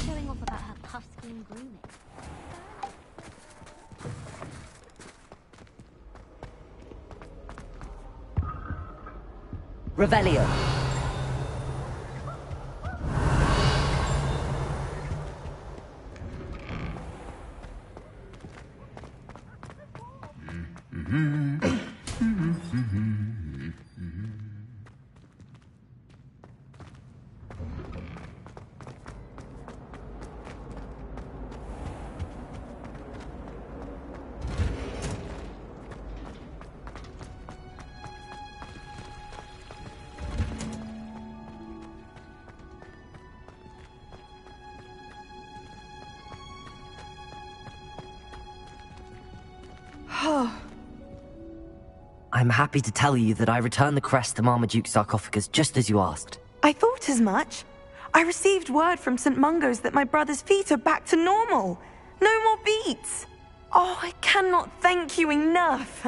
Showing off about her puff scheme grooming. Revelio. I'm happy to tell you that I returned the crest to Marmaduke's sarcophagus just as you asked. I thought as much. I received word from St. Mungo's that my brother's feet are back to normal. No more beats. Oh, I cannot thank you enough.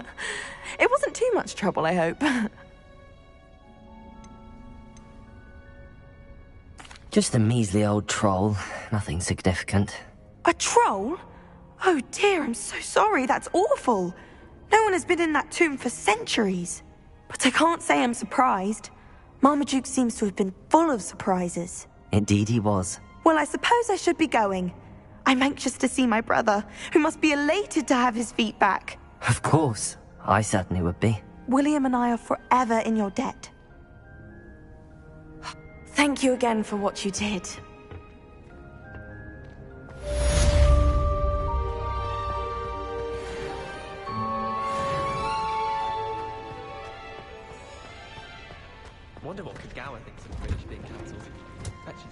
It wasn't too much trouble, I hope. Just a measly old troll. Nothing significant. A troll? Oh dear, I'm so sorry. That's awful. No one has been in that tomb for centuries. But I can't say I'm surprised. Marmaduke seems to have been full of surprises. Indeed he was. Well, I suppose I should be going. I'm anxious to see my brother, who must be elated to have his feet back. Of course. I certainly would be. William and I are forever in your debt. Thank you again for what you did. Wonder what Kagawa thinks of British being cancelled. Bet she's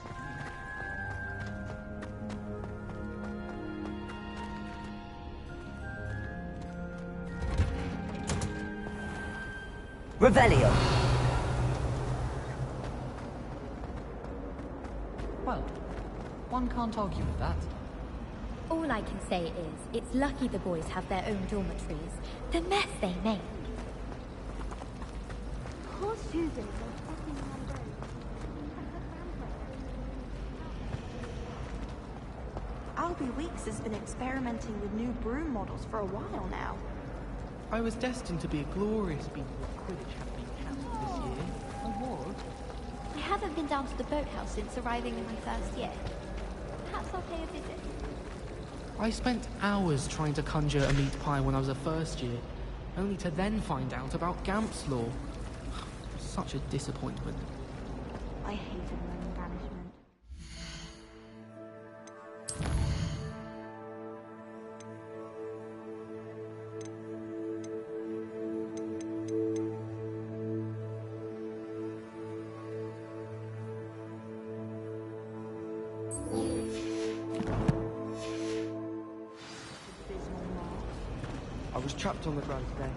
Revelio. Well, one can't argue with that. All I can say is, it's lucky the boys have their own dormitories. The mess they make. Poor Susan. Albie Weeks has been experimenting with new broom models for a while now. I was destined to be a glorious beater of Quidditch having been cancelled this year. I was. I haven't been down to the boathouse since arriving in my first year. Perhaps I'll pay a visit. I spent hours trying to conjure a meat pie when I was a first year, only to then find out about Gamp's Law. Such a disappointment. I hated learning banishment. I was trapped on the grand staircase.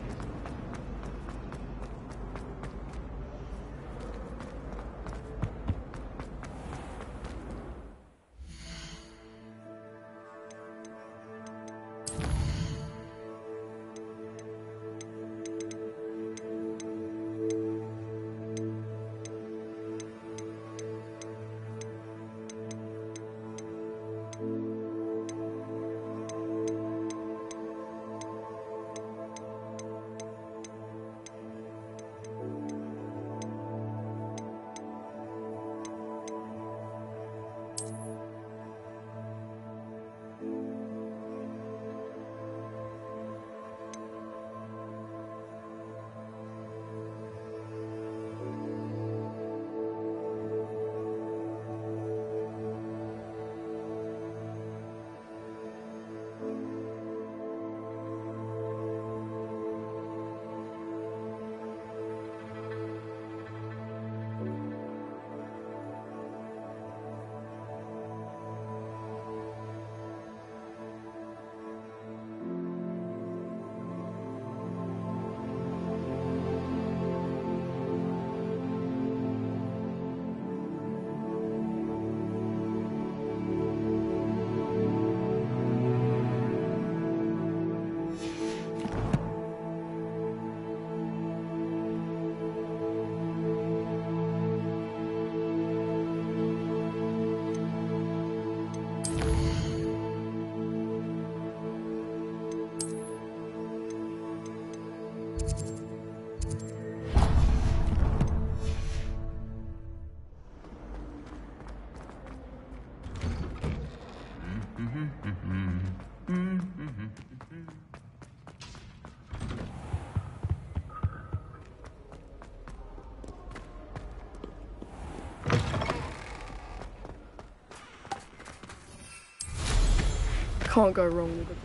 Can't go wrong with it.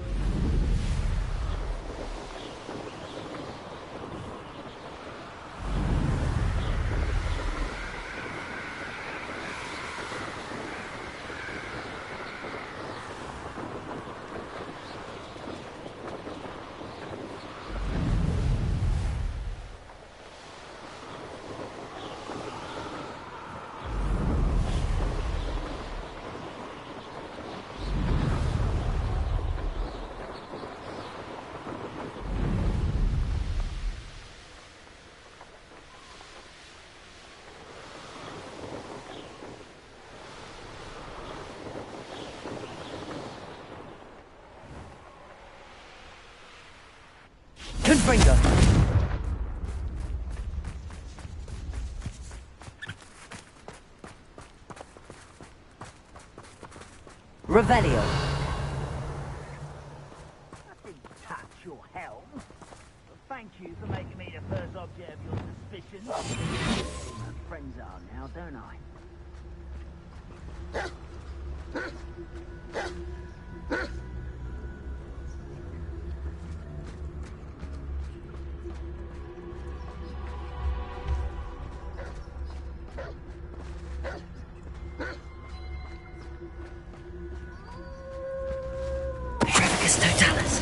Confringo! Revelio! I didn't touch your helm. But thank you for making me the first object of your suspicions. My friends are now, don't I? Totalis.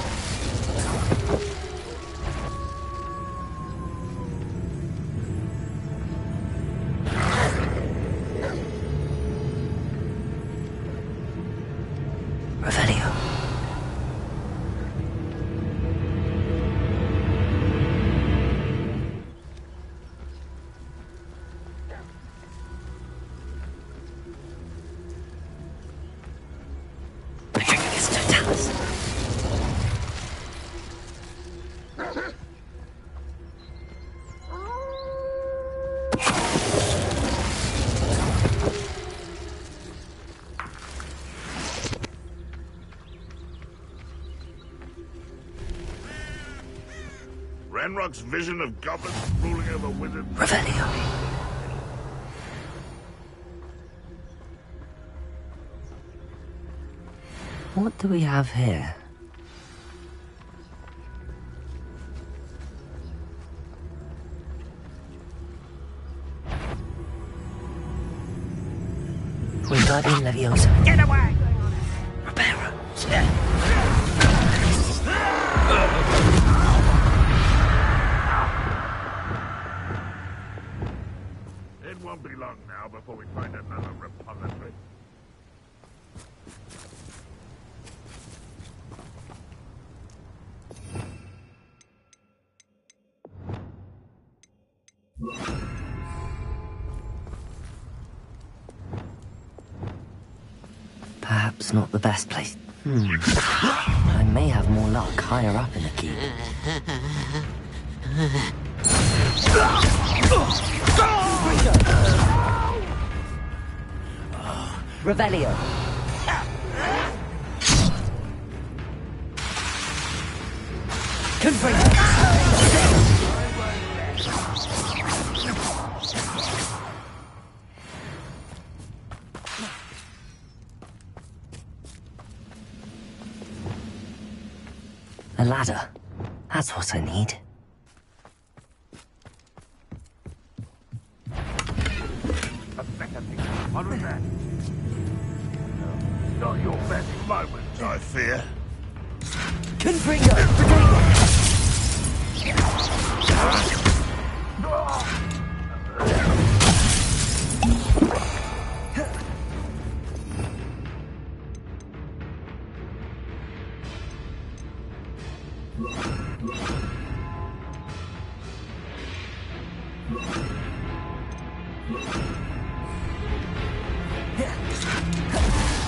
Revelio. Totalis. Ranrock's vision of goblins ruling over wizards. Revelio. What do we have here? Wingardium Leviosa. Get away! Reparo. It won't be long now before we find another repository. Perhaps not the best place. I may have more luck higher up in the keep. Revelio. Confringo. A ladder. That's what I need. What was that? Not your best moment, I fear. Confringo!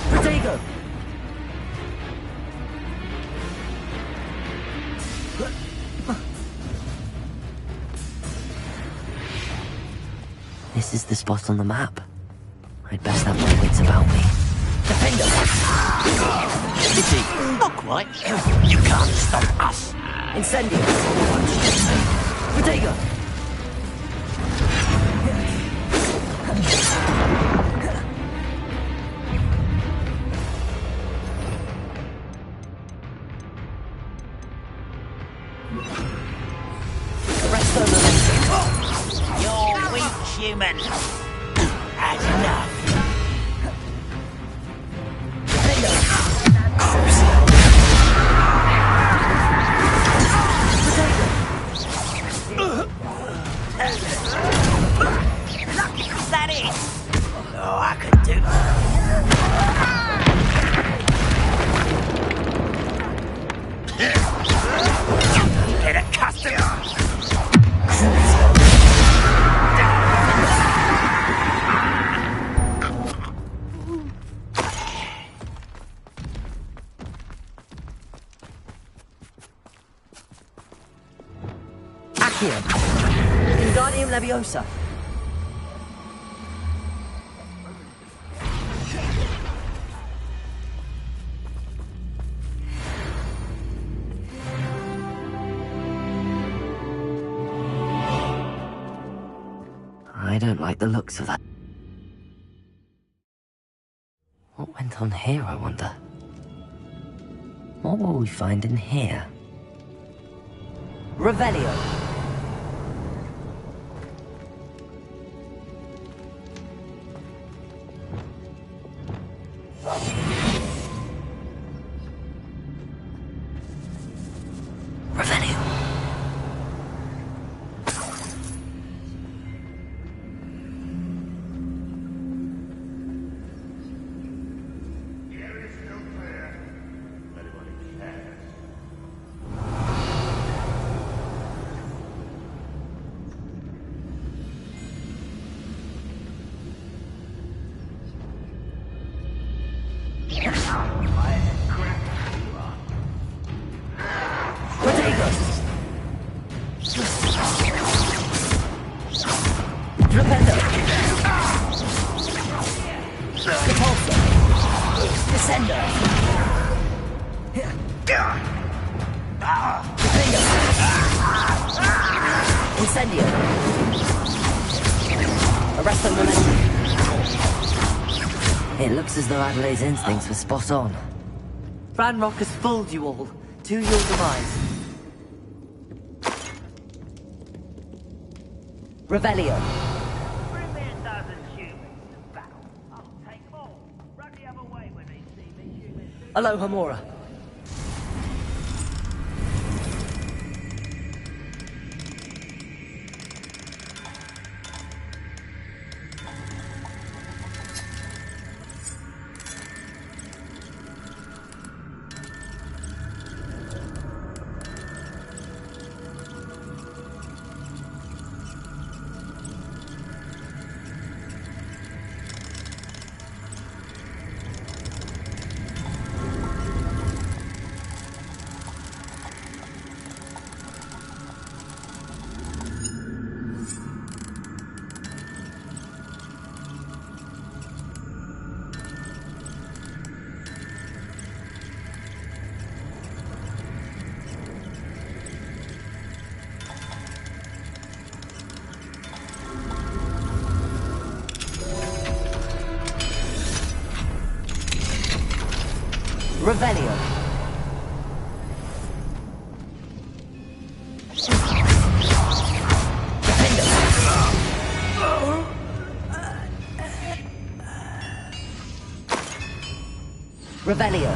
Potato! This is the spot on the map. I'd best have my wits about me. Defender! Not quite. You can't stop us. Incendio! Potato! Resto momentum. You're weak, human. Had enough. Is that it? Oh, I could do Get accustomed. Accio. Wingardium Leviosa. I don't like the looks of that. What went on here, I wonder? What will we find in here? Revelio. Revelio. Incendio. Arresto momentum. It looks as though Adelaide's instincts were spot on. Ranrock has fooled you all, to your demise. Revelio. Bring me a dozen humans to battle. I'll take them all. Run the other way when they see me, humans. Aloha Mora. Revelio. Revelio.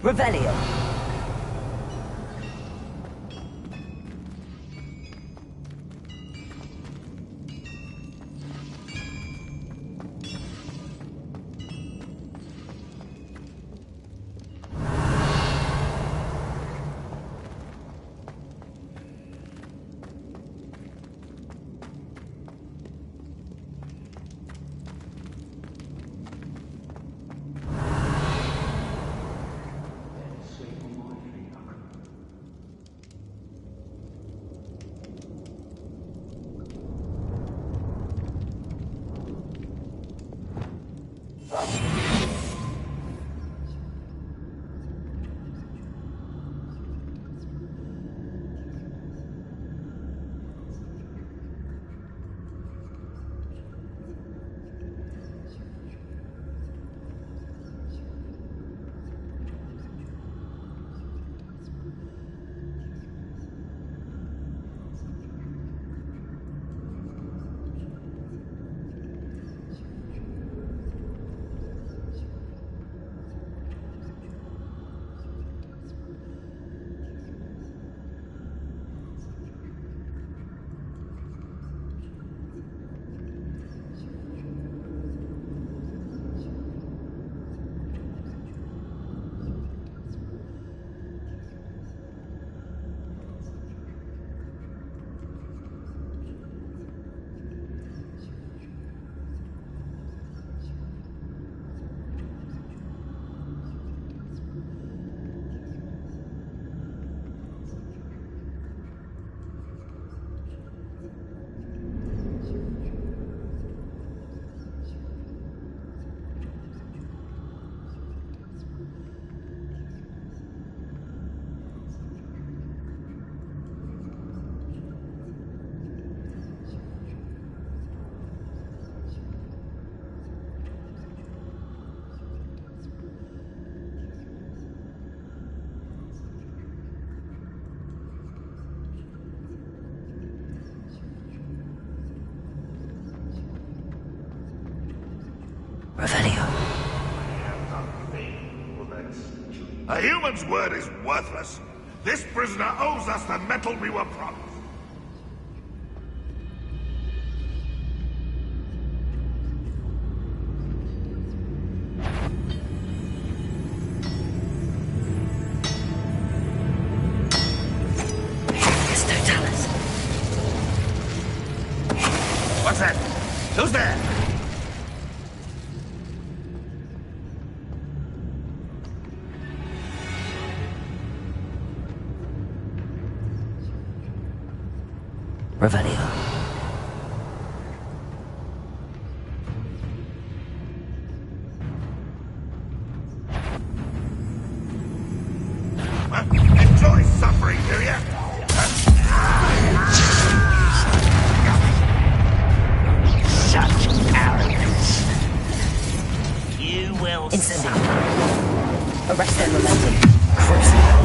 Revelio. Revelio. A human's word is worthless. This prisoner owes us the metal we were promised. What's that? Who's there? Revelio. Enjoy suffering, do ya? Such arrogance. You will Incendio. suffer. Arrest their momentum. Crucible.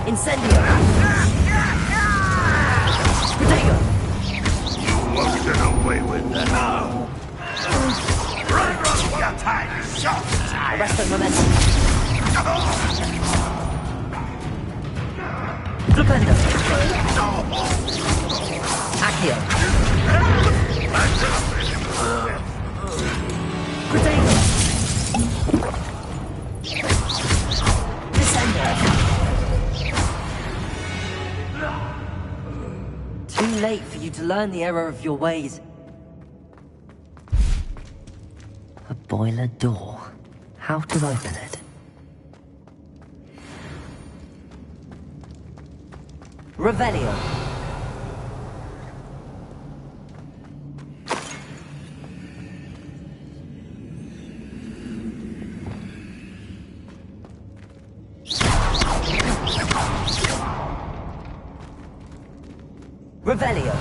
Incendio! Protego! You won't get away with that. No. Run, your time is short. Arrest their momentum. Flipendo! Accio! Protego! Descendo! Too late for you to learn the error of your ways. A boiler door. How to open it? Revelio. Revelio.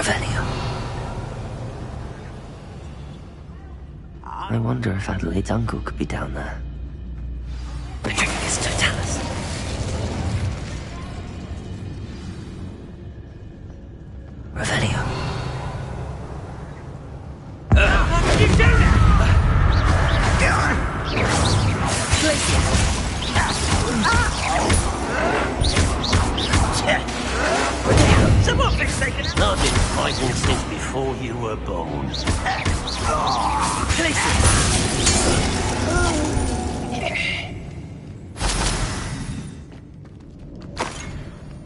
Revelio. I wonder if Adelaide's uncle could be down there. Retrificus Totalis. Revelio. Someone mistaken. Started fighting since before you were born.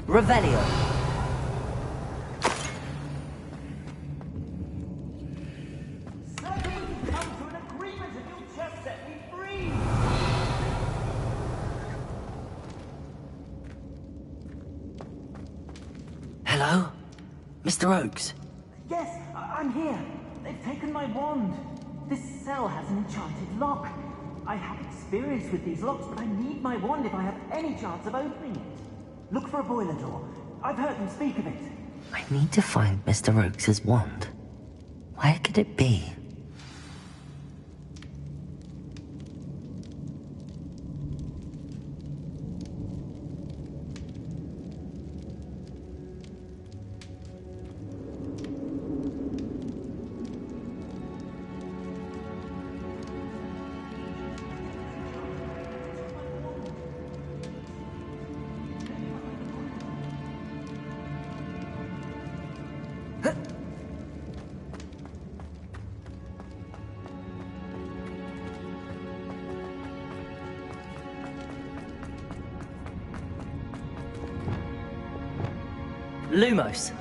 Revelio. Hello? Mr. Oakes? Yes, I'm here. They've taken my wand. This cell has an enchanted lock. I have experience with these locks, but I need my wand if I have any chance of opening it. Look for a boiler door. I've heard them speak of it. I need to find Mr. Oakes' wand. Where could it be? Lumos.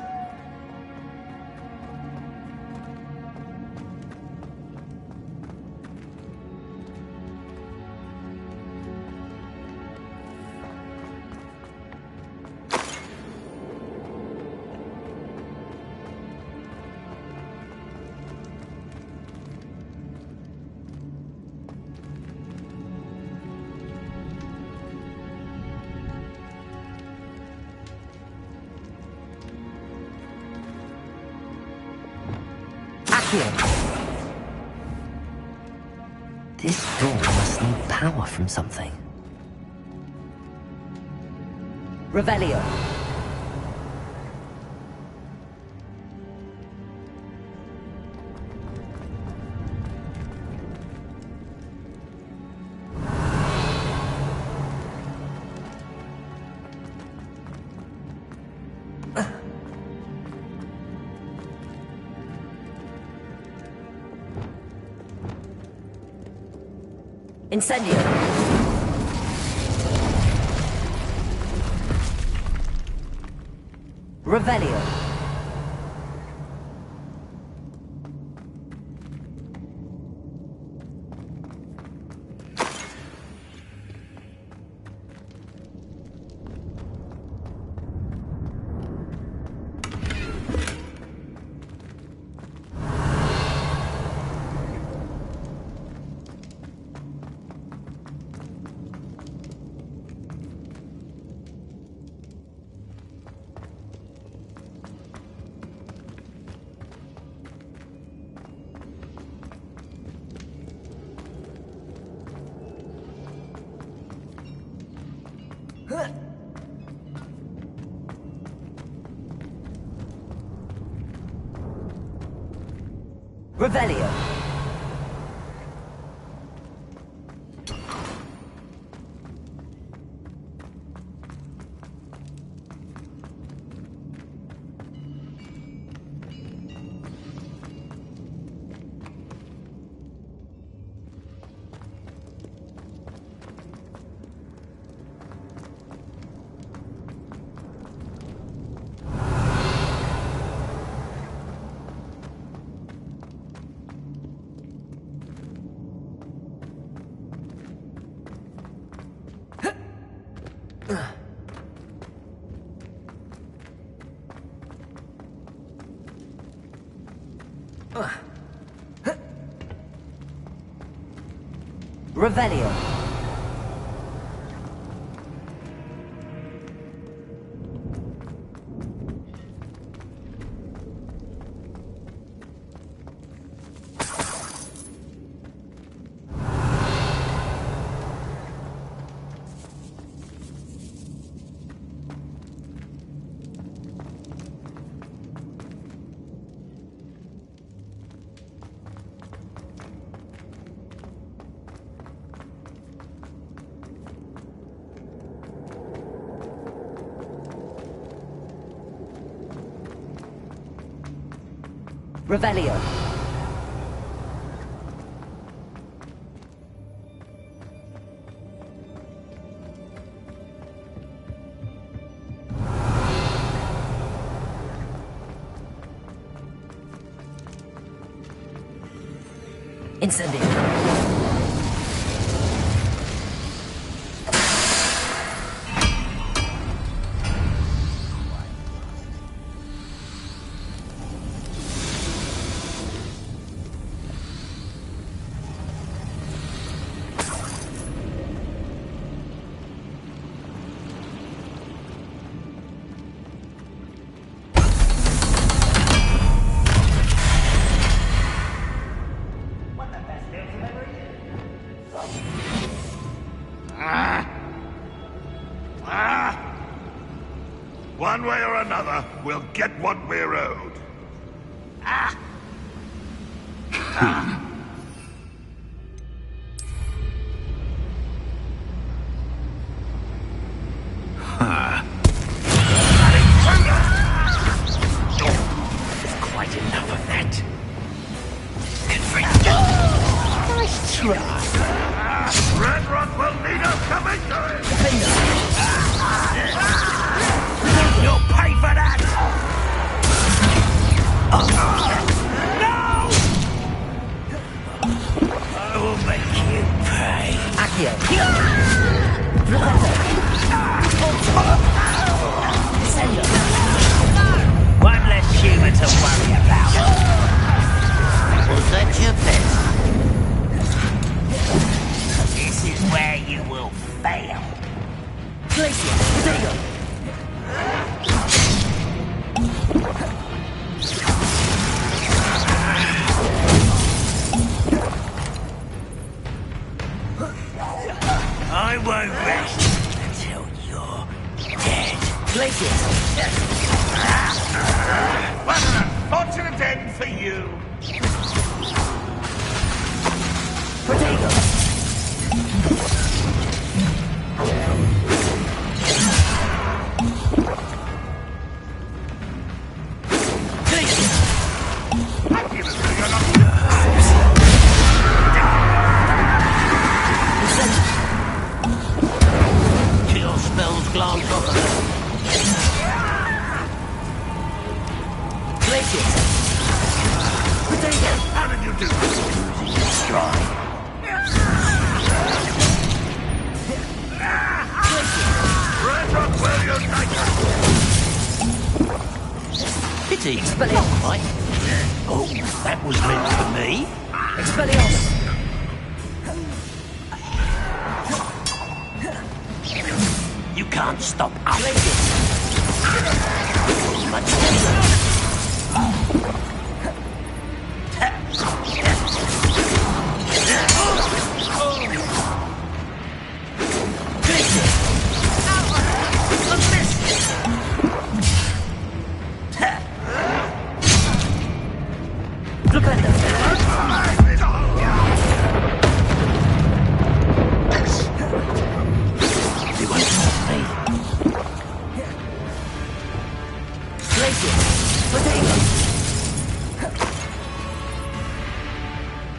This door must need power from something. Revelio. Incendio. Revelio. Revelio. Revelio. Revelio. Incendio. One way or another, we'll get what we're owed. Quite enough of that. Nice try. Red Rock will need us coming to it! You'll pay for that! No! I will make you pay. Accio. One less human to worry about. Was that your best? This is where you will fail. Glacier. Potato. I won't rest until you're dead. Glacier. What an unfortunate end for you! Potato. Kill spells glance off of her. Glacier. Potato. How did you do this? Destroy. Red Rock will unite us! Pity. Expelliarmus. Right. Oh, that was meant for me. Expelliarmus. You can't stop us. Much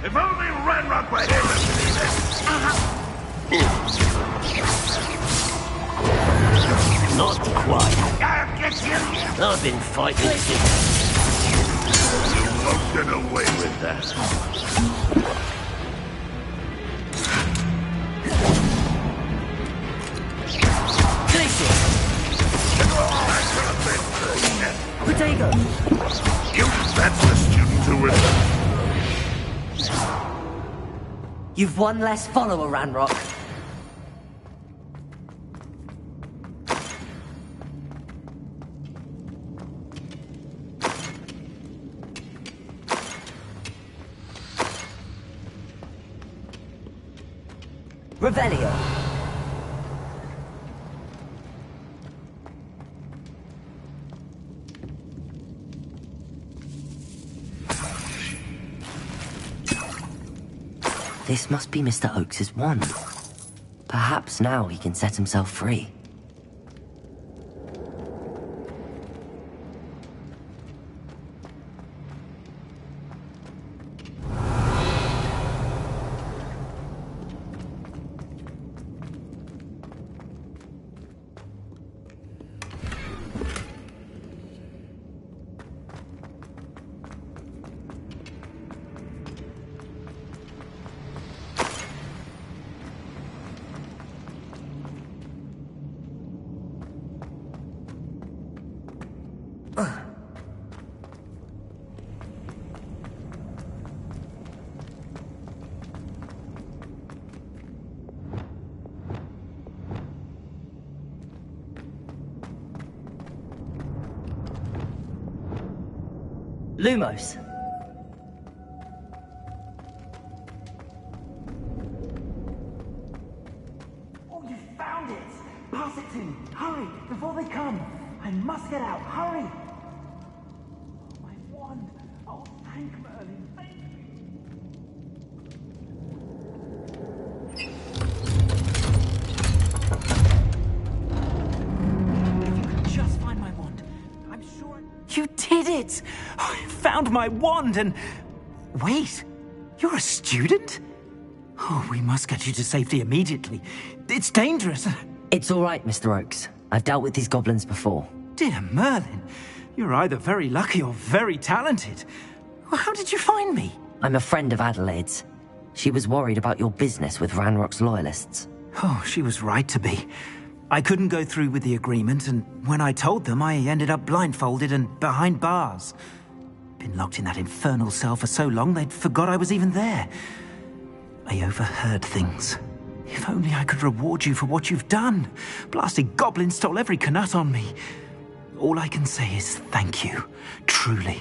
If only Red Rock were here to see this! Not quite. I'll get you! I've been fighting since. You won't get away with that. Potato. That's the student who remembers. You've one less follower, Ranrock. Revelio. This must be Mr. Oakes' wand. Perhaps now he can set himself free. Lumos. Oh, you found it! Pass it to me. Hurry, before they come. I must get out. Hurry! Oh, my wand. Oh, thank Merlin. Thank you. If you could just find my wand, I'm sure you did it! I found my wand and... Wait, you're a student? Oh, we must get you to safety immediately. It's dangerous. It's all right, Mr. Oakes. I've dealt with these goblins before. Dear Merlin, you're either very lucky or very talented. How did you find me? I'm a friend of Adelaide's. She was worried about your business with Ranrock's loyalists. Oh, she was right to be. I couldn't go through with the agreement, and when I told them, I ended up blindfolded and behind bars. Been locked in that infernal cell for so long, they'd forgot I was even there. I overheard things. If only I could reward you for what you've done. Blasted goblin stole every Knut on me. All I can say is thank you, truly.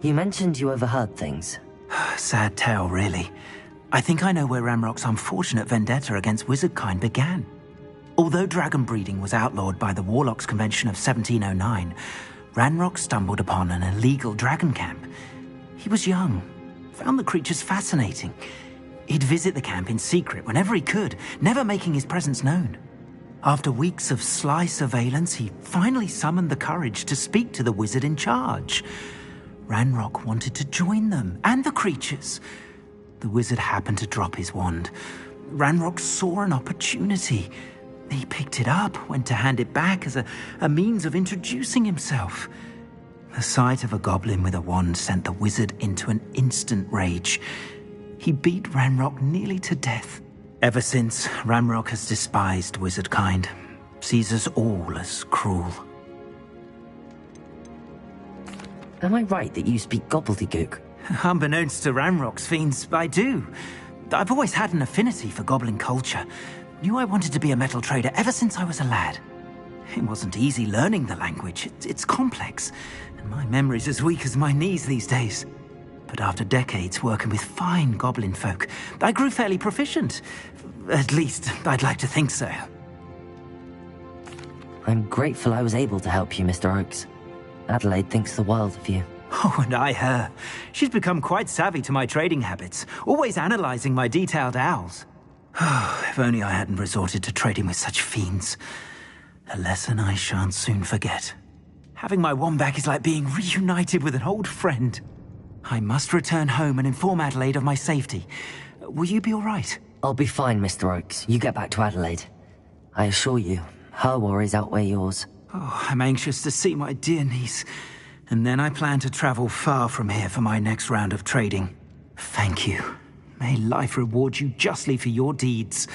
You mentioned you overheard things. Sad tale, really. I think I know where Ranrock's unfortunate vendetta against wizardkind began. Although dragon breeding was outlawed by the Warlocks Convention of 1709, Ranrock stumbled upon an illegal dragon camp. He was young, found the creatures fascinating. He'd visit the camp in secret whenever he could, never making his presence known. After weeks of sly surveillance, he finally summoned the courage to speak to the wizard in charge. Ranrock wanted to join them, and the creatures. The wizard happened to drop his wand. Ranrock saw an opportunity. He picked it up, went to hand it back as a means of introducing himself. The sight of a goblin with a wand sent the wizard into an instant rage. He beat Ranrock nearly to death. Ever since, Ranrock has despised wizardkind, sees us all as cruel. Am I right that you speak gobbledygook? Unbeknownst to Ranrock's fiends, I do. I've always had an affinity for goblin culture. Knew I wanted to be a metal trader ever since I was a lad. It wasn't easy learning the language. It's complex, and my memory's as weak as my knees these days. But after decades working with fine goblin folk, I grew fairly proficient. At least, I'd like to think so. I'm grateful I was able to help you, Mr. Oakes. Adelaide thinks the world of you. Oh, and I her. She's become quite savvy to my trading habits, always analyzing my detailed owls. Oh, if only I hadn't resorted to trading with such fiends. A lesson I shan't soon forget. Having my wand back is like being reunited with an old friend. I must return home and inform Adelaide of my safety. Will you be all right? I'll be fine, Mr. Oakes. You get back to Adelaide. I assure you, her worries outweigh yours. Oh, I'm anxious to see my dear niece. And then I plan to travel far from here for my next round of trading. Thank you. May life reward you justly for your deeds.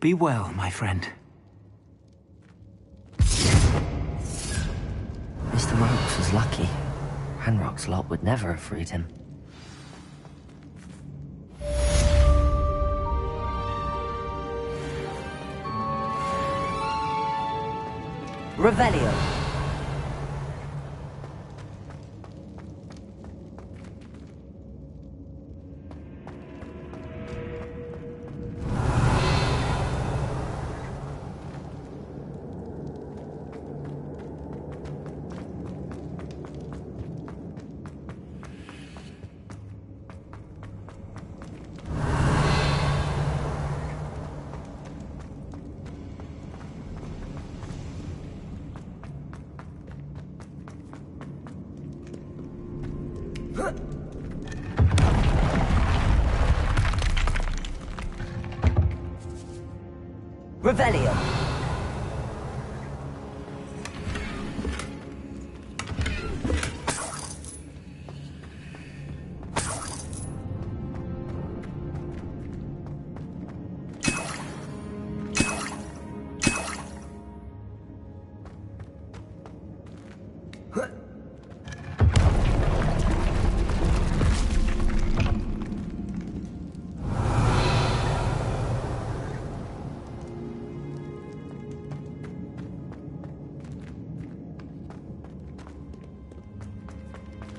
Be well, my friend. Mr. Oakes was lucky. Ranrock's lot would never have freed him. Revelio. Revelio.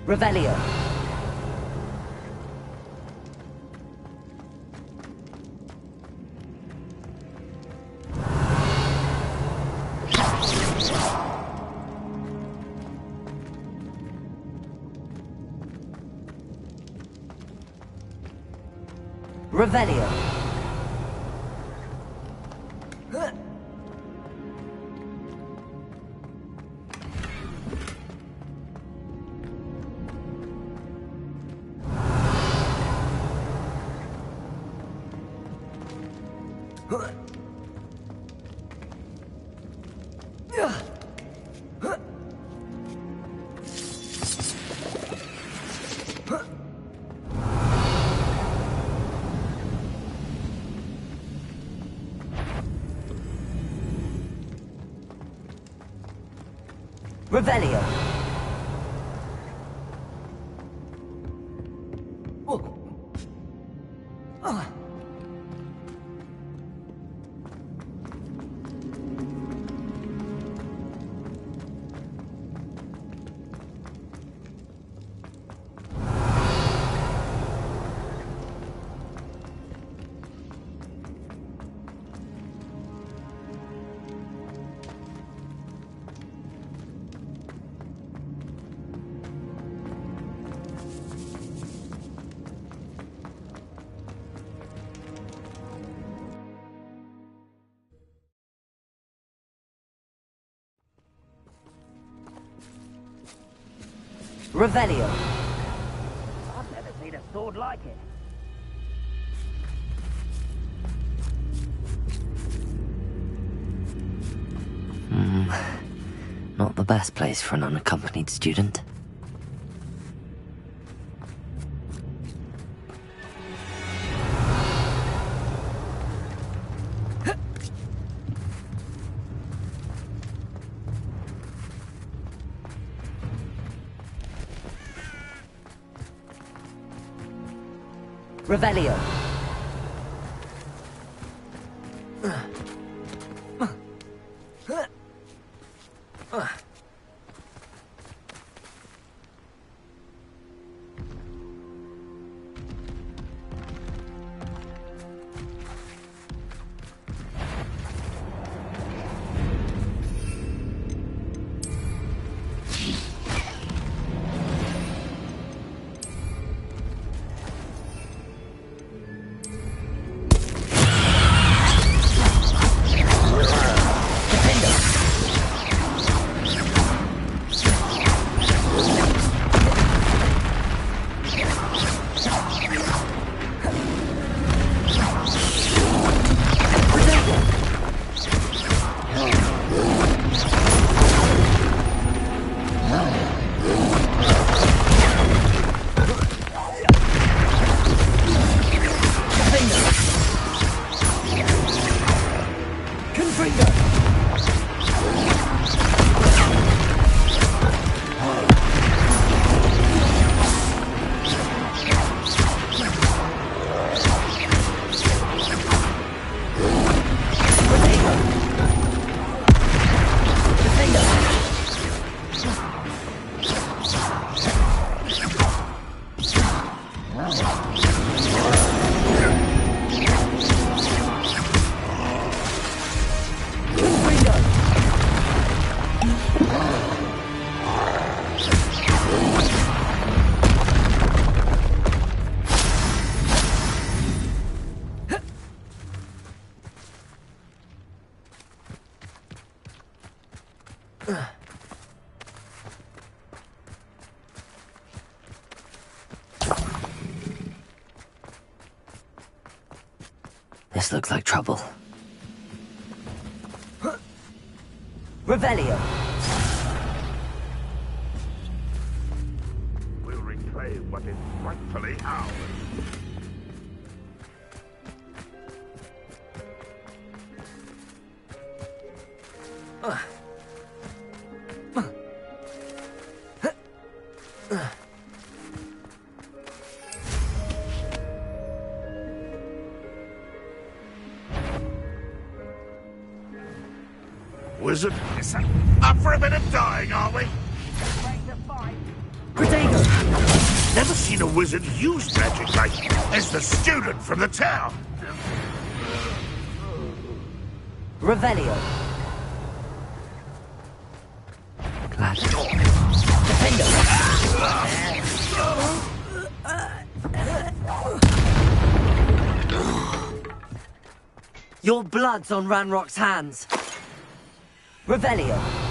Revelio. Revelio. Revelio. Revelio. I've never seen a sword like it. Not the best place for an unaccompanied student. Revelio. This looks like trouble. Revelio. We'll reclaim what is rightfully ours. Wizard, up for a bit of dying, are we? Protego. seen a wizard use magic like as the student from the town. Revelio. Glad. Defender. Your blood's on Ranrock's hands. Revelio.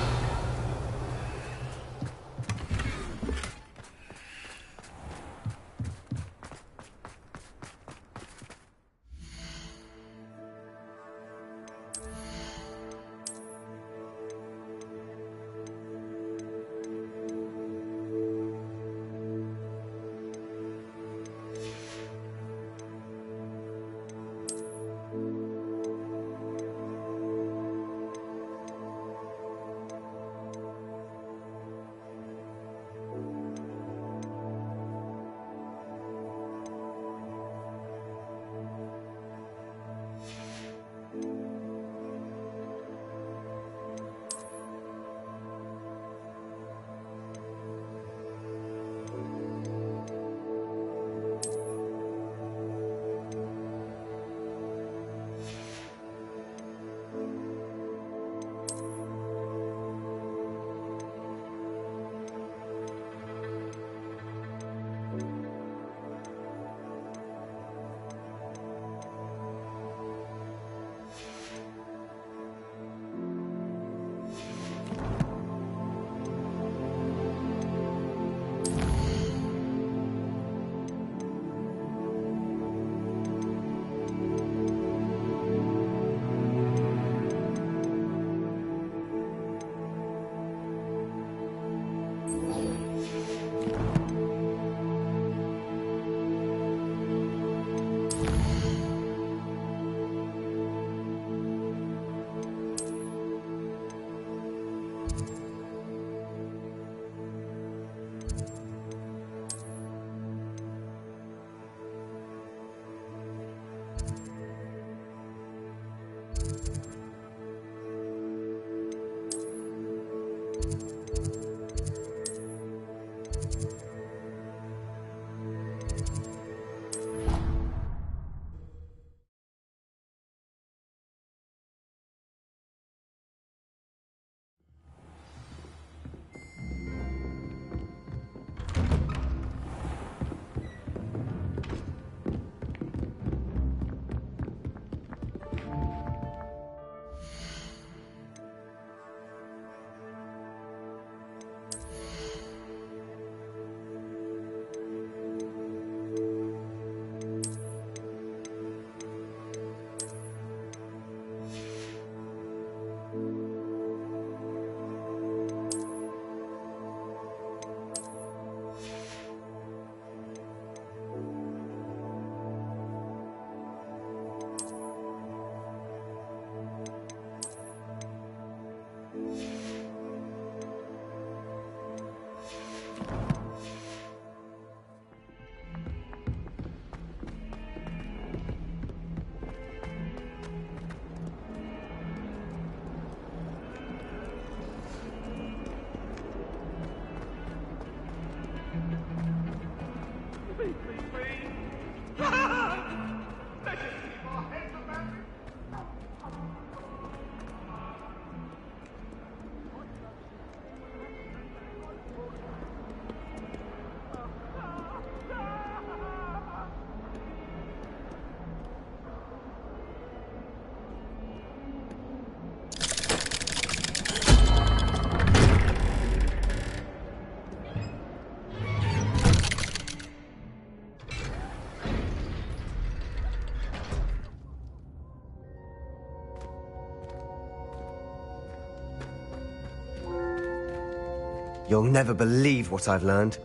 You'll never believe what I've learned.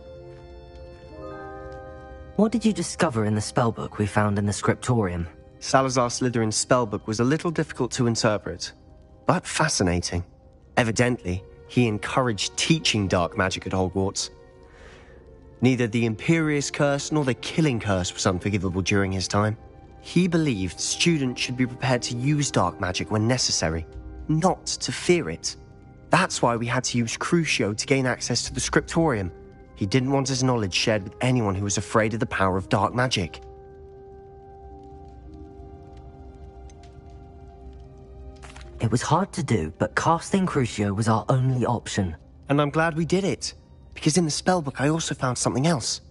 What did you discover in the spellbook we found in the scriptorium? Salazar Slytherin's spellbook was a little difficult to interpret, but fascinating. Evidently, he encouraged teaching dark magic at Hogwarts. Neither the Imperious Curse nor the Killing Curse was unforgivable during his time. He believed students should be prepared to use dark magic when necessary, not to fear it. That's why we had to use Crucio to gain access to the scriptorium. He didn't want his knowledge shared with anyone who was afraid of the power of dark magic. It was hard to do, but casting Crucio was our only option. And I'm glad we did it, because in the spellbook I also found something else.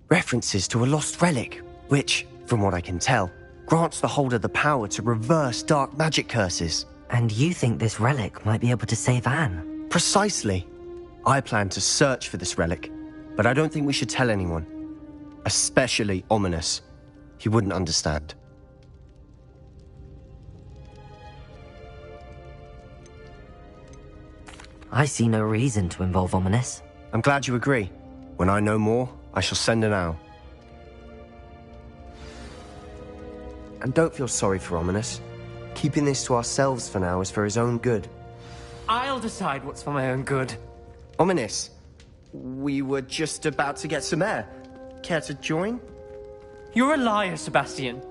References to a lost relic, which, from what I can tell, grants the holder the power to reverse dark magic curses. And you think this relic might be able to save Anne? Precisely. I plan to search for this relic, but I don't think we should tell anyone. Especially Ominous. He wouldn't understand. I see no reason to involve Ominous. I'm glad you agree. When I know more, I shall send an owl. And don't feel sorry for Ominous. Keeping this to ourselves for now is for his own good. I'll decide what's for my own good. Ominous, we were just about to get some air. Care to join? You're a liar, Sebastian.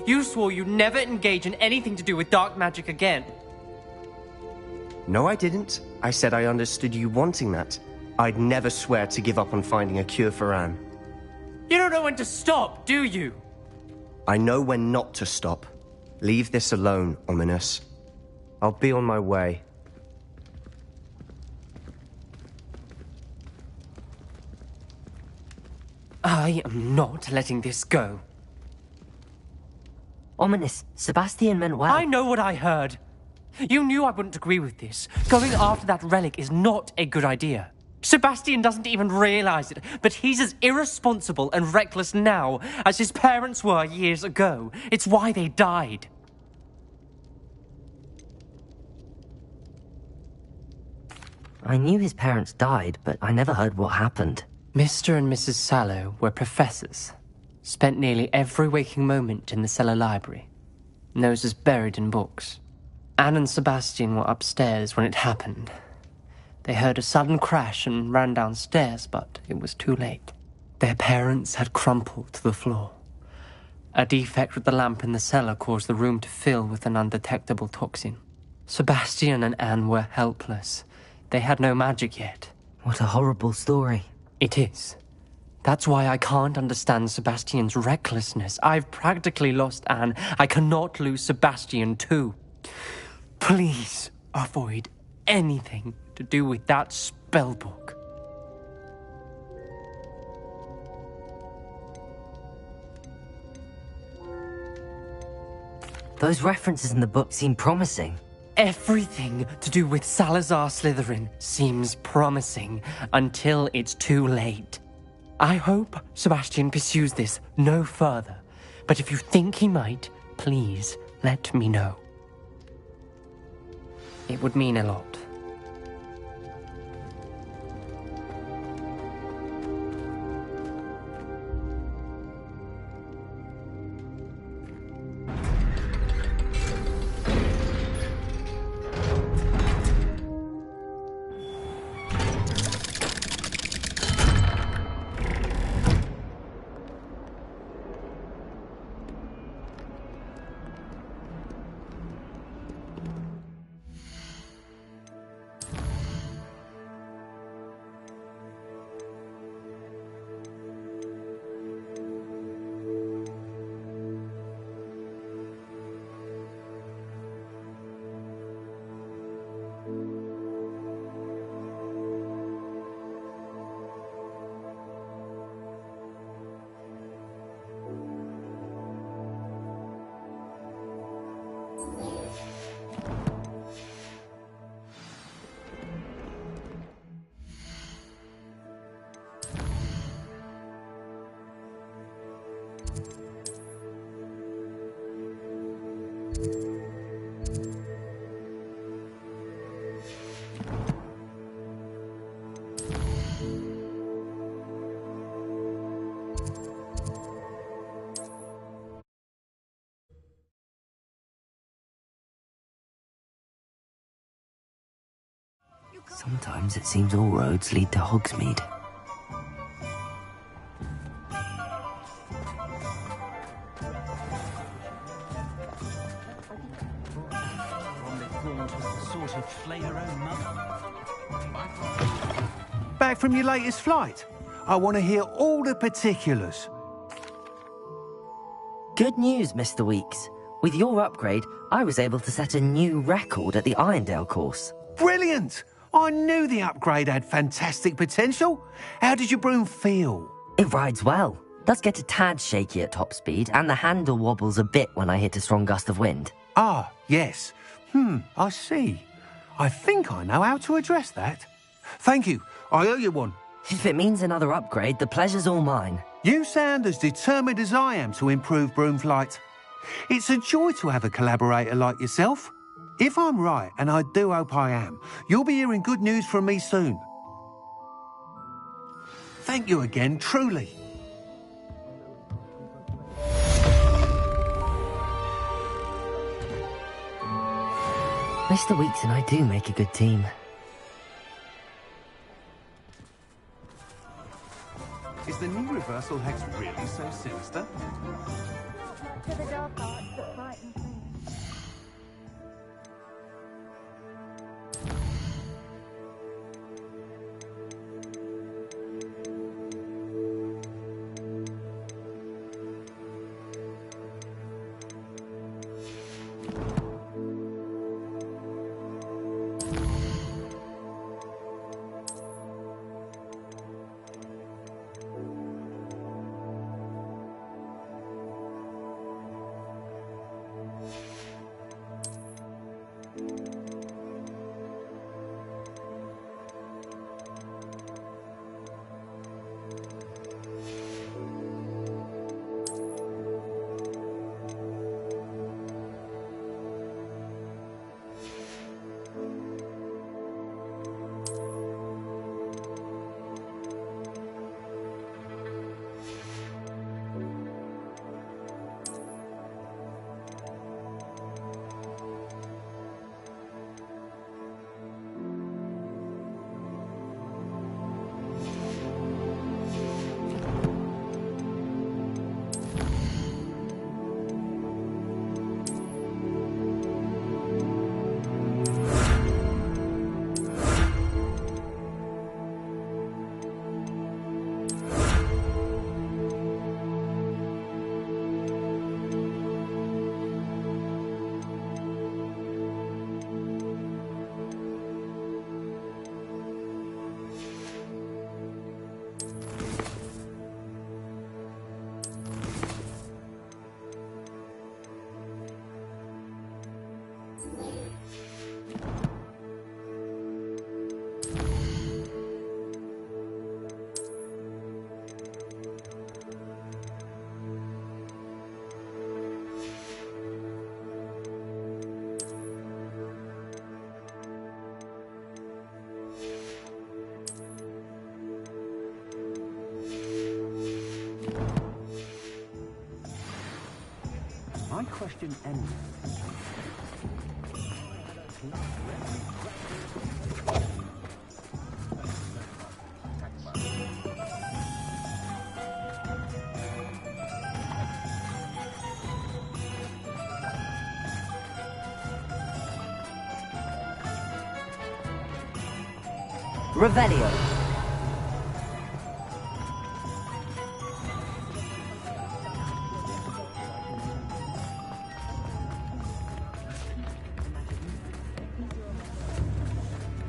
You swore you'd never engage in anything to do with dark magic again. No, I didn't. I said I understood you wanting that. I'd never swear to give up on finding a cure for Anne. You don't know when to stop, do you? I know when not to stop. Leave this alone, Ominous. I'll be on my way. I am not letting this go. Ominous, Sebastian meant well. I know what I heard. You knew I wouldn't agree with this. Going after that relic is not a good idea. Sebastian doesn't even realize it, but he's as irresponsible and reckless now as his parents were years ago. It's why they died. I knew his parents died, but I never heard what happened. Mr. and Mrs. Sallow were professors. Spent nearly every waking moment in the cellar library. Noses buried in books. Anne and Sebastian were upstairs when it happened. They heard a sudden crash and ran downstairs, but it was too late. Their parents had crumpled to the floor. A defect with the lamp in the cellar caused the room to fill with an undetectable toxin. Sebastian and Anne were helpless. They had no magic yet. What a horrible story. It is. That's why I can't understand Sebastian's recklessness. I've practically lost Anne. I cannot lose Sebastian too. Please avoid anything to do with that spellbook. Those references in the book seem promising. Everything to do with Salazar Slytherin seems promising until it's too late. I hope Sebastian pursues this no further, but if you think he might, please let me know. It would mean a lot. Sometimes it seems all roads lead to Hogsmeade. Back from your latest flight? I want to hear all the particulars. Good news, Mr. Weeks. With your upgrade, I was able to set a new record at the Irondale course. Brilliant! I knew the upgrade had fantastic potential. How did your broom feel? It rides well. Does get a tad shaky at top speed, and the handle wobbles a bit when I hit a strong gust of wind. Ah, yes. I see. I think I know how to address that. Thank you. I owe you one. If it means another upgrade, the pleasure's all mine. You sound as determined as I am to improve broom flight. It's a joy to have a collaborator like yourself. If I'm right, and I do hope I am, you'll be hearing good news from me soon. Thank you again, truly. Mr. Weeks and I do make a good team. Is the new reversal hex really so sinister? To the dark arts that frighten things. I question anyone. Revelio.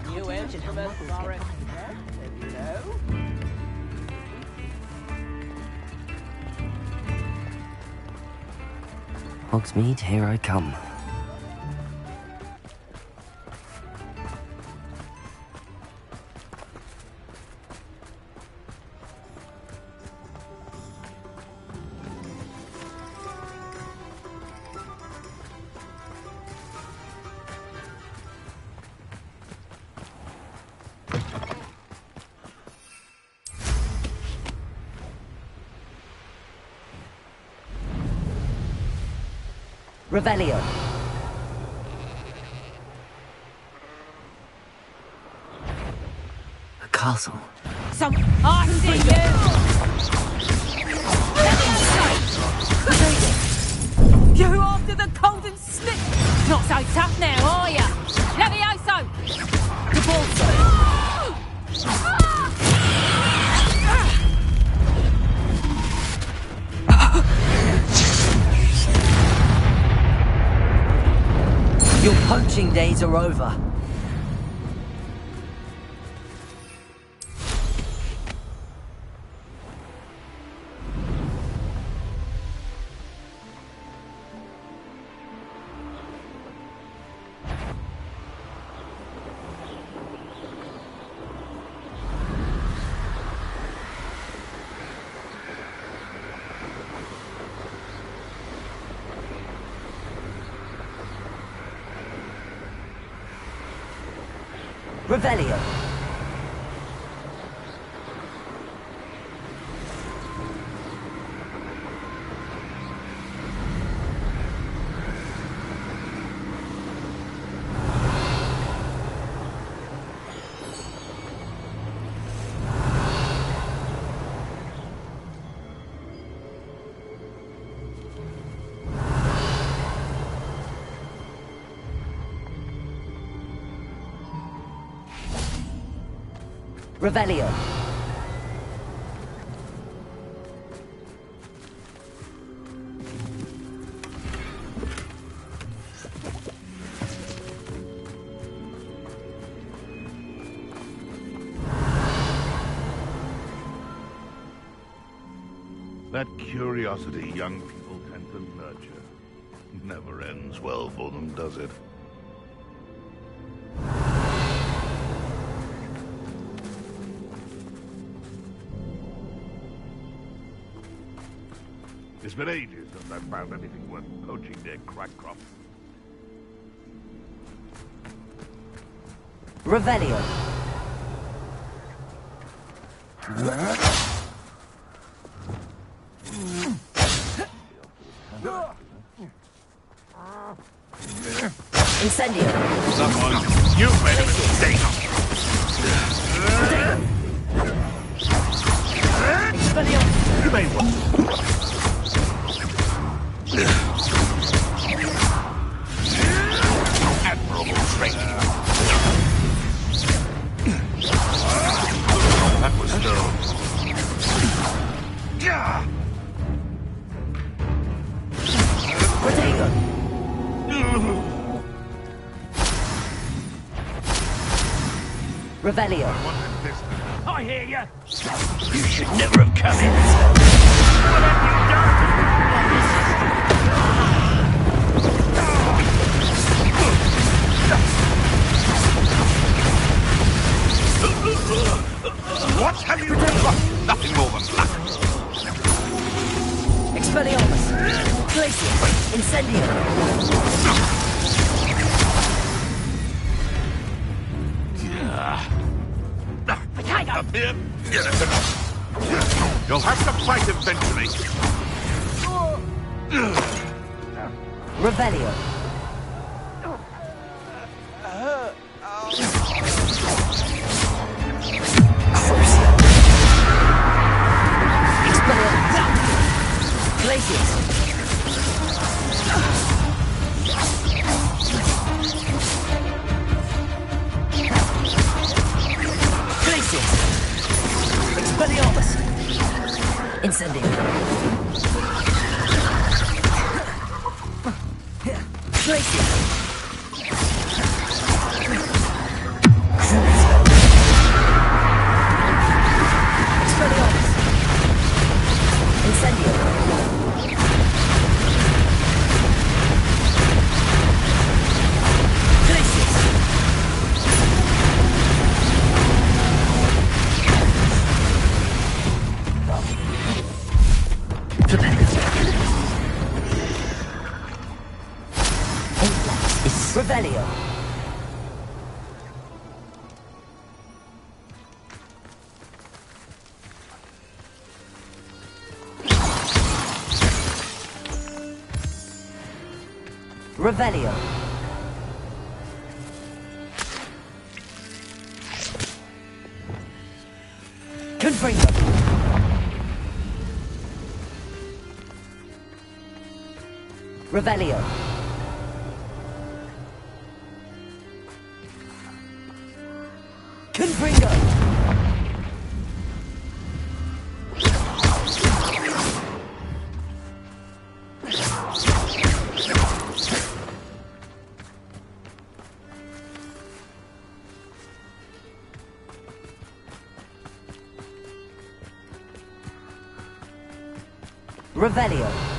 New instrument for it. No? Hogsmeade, here I come. Revelio. castle. So, I see you! You after the cold and slip? Not so tough now, are ya? Levioso! The ball's Your poaching days are over. Revelio. Revelio. That curiosity young people tend to nurture never ends well for them, does it? It's been ages since I've found anything worth poaching near Crackcroft. Revelio. Incendio. Someone, you made a mistake. You made one. Admirable strength. That was still. Protego. Revelio. I hear you. You should never have come in. What have you done? What have you done? Nothing more than luck. Expelliarmus. Glacius. Incendio. Up here. You'll have to fight eventually. Revelio. Expelliarmus. Glacius. Expelliarmus! Incendio! Glacius! Expelliarmus! Incendio! Glacius! Revelio. Revelio. Confringo! Revelio! Confringo! Revelio.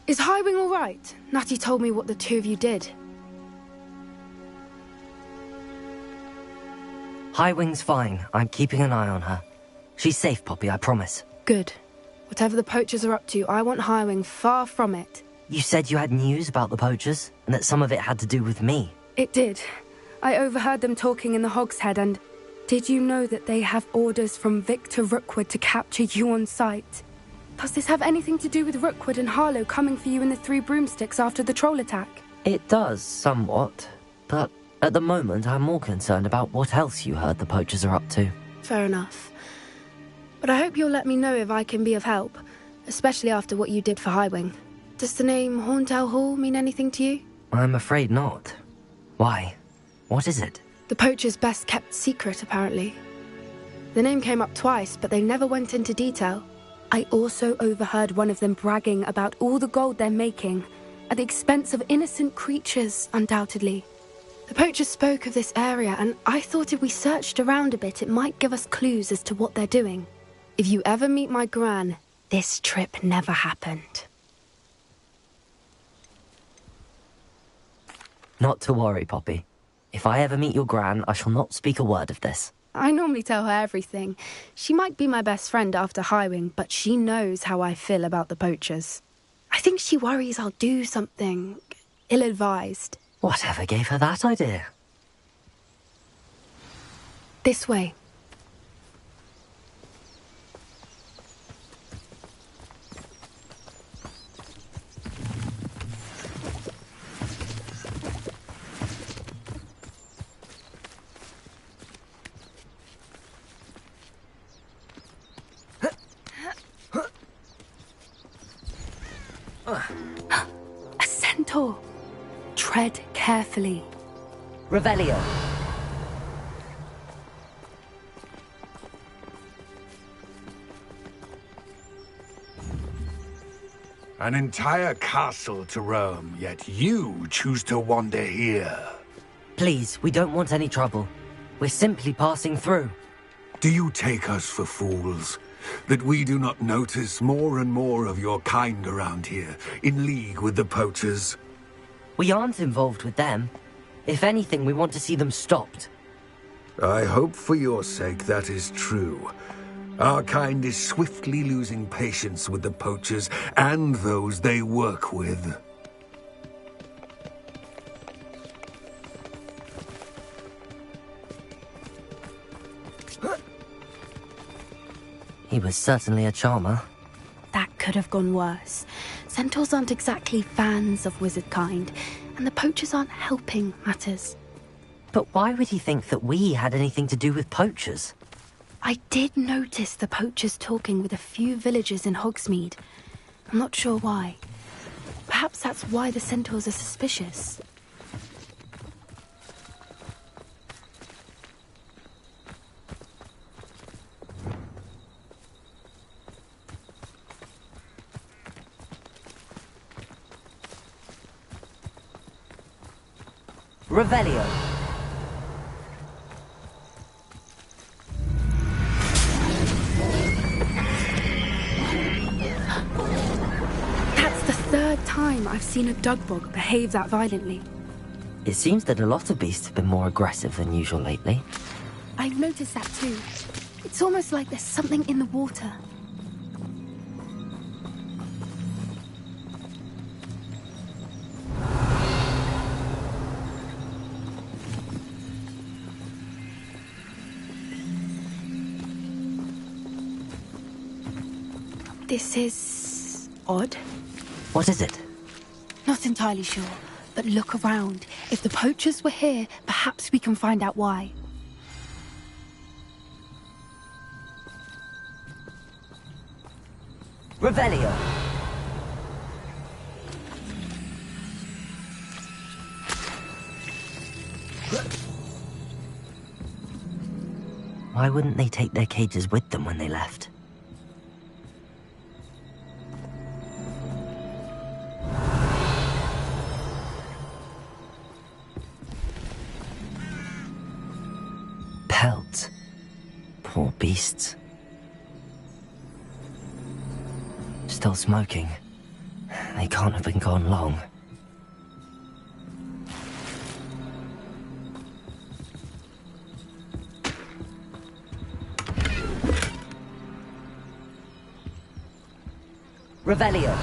Is Highwing all right? Natty told me what the two of you did. Highwing's fine. I'm keeping an eye on her. She's safe, Poppy, I promise. Good. Whatever the poachers are up to, I want Highwing far from it. You said you had news about the poachers, and that some of it had to do with me. It did. I overheard them talking in the Hogshead, and did you know that they have orders from Victor Rookwood to capture you on sight? Does this have anything to do with Rookwood and Harlow coming for you in the Three Broomsticks after the troll attack? It does, somewhat. But at the moment, I'm more concerned about what else you heard the poachers are up to. Fair enough. But I hope you'll let me know if I can be of help, especially after what you did for Highwing. Does the name Horndale Hall mean anything to you? I'm afraid not. Why? What is it? The poacher's best kept secret, apparently. The name came up twice, but they never went into detail. I also overheard one of them bragging about all the gold they're making, at the expense of innocent creatures, undoubtedly. The poacher spoke of this area, and I thought if we searched around a bit, it might give us clues as to what they're doing. If you ever meet my gran, this trip never happened. Not to worry, Poppy. If I ever meet your gran, I shall not speak a word of this. I normally tell her everything. She might be my best friend after Highwing, but she knows how I feel about the poachers. I think she worries I'll do something ill-advised. Whatever gave her that idea? This way. A centaur. Tread carefully. Revelio. An entire castle to roam, yet you choose to wander here. Please, we don't want any trouble. We're simply passing through. Do you take us for fools? That we do not notice more and more of your kind around here, in league with the poachers? We aren't involved with them. If anything, we want to see them stopped. I hope for your sake that is true. Our kind is swiftly losing patience with the poachers and those they work with. He was certainly a charmer. That could have gone worse. Centaurs aren't exactly fans of wizard kind, and the poachers aren't helping matters. But why would he think that we had anything to do with poachers? I did notice the poachers talking with a few villagers in Hogsmeade. I'm not sure why. Perhaps that's why the centaurs are suspicious. Revelio. That's the third time I've seen a dugbog behave that violently. It seems that a lot of beasts have been more aggressive than usual lately. I've noticed that too. It's almost like there's something in the water. This is odd. What is it? Not entirely sure, but look around. If the poachers were here, perhaps we can find out why. Revelio. Why wouldn't they take their cages with them when they left? Pelt. Poor beasts. Still smoking. They can't have been gone long. Revelio.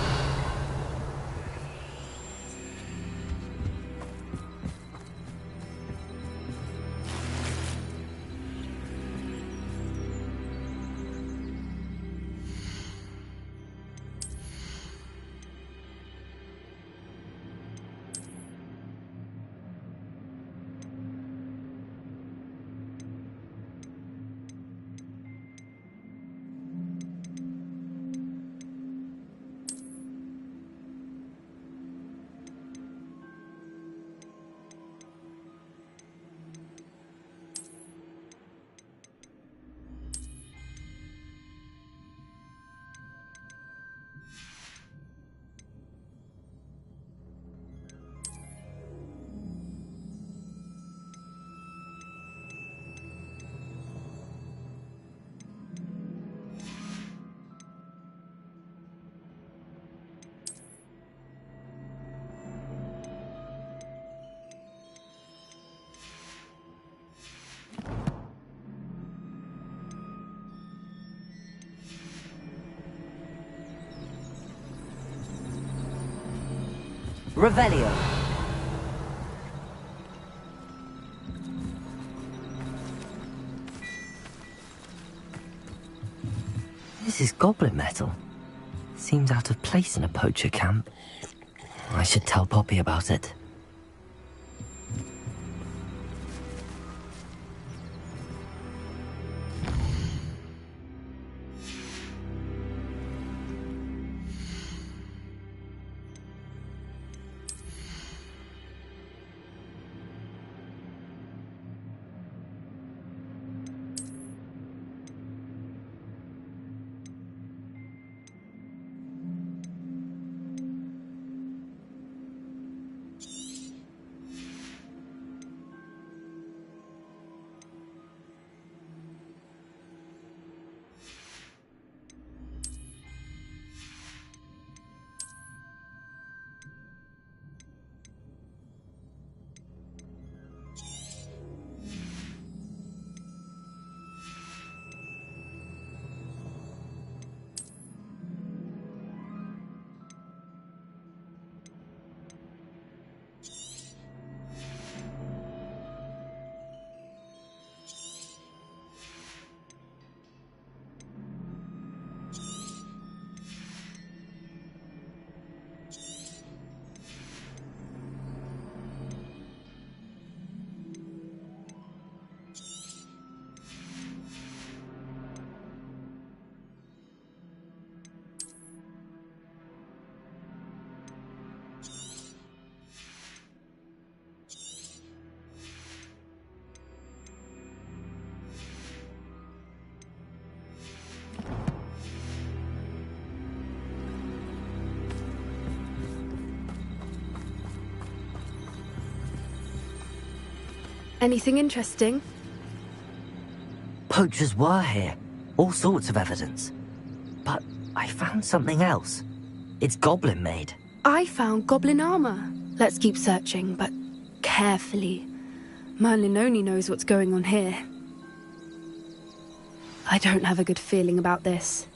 Revelio. This is goblin metal. Seems out of place in a poacher camp. I should tell Poppy about it. Anything interesting? Poachers were here. All sorts of evidence. But I found something else. It's goblin made. I found goblin armor. Let's keep searching, but carefully. Merlin only knows what's going on here. I don't have a good feeling about this.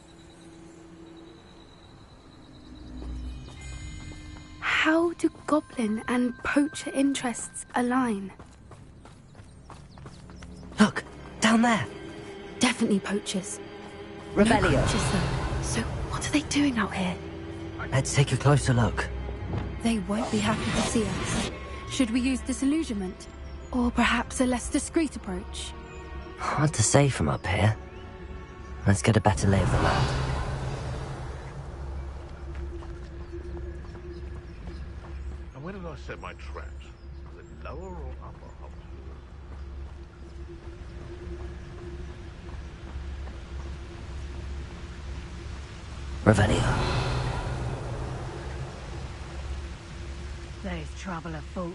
How do goblin and poacher interests align? Look, down there. Definitely poachers. Revelio. No poachers, though. So what are they doing out here? Let's take a closer look. They won't be happy to see us. Should we use disillusionment? Or perhaps a less discreet approach? Hard to say from up here. Let's get a better lay of the land. And where did I set my traps? Was it lower or upper? Revelio. There's trouble afoot.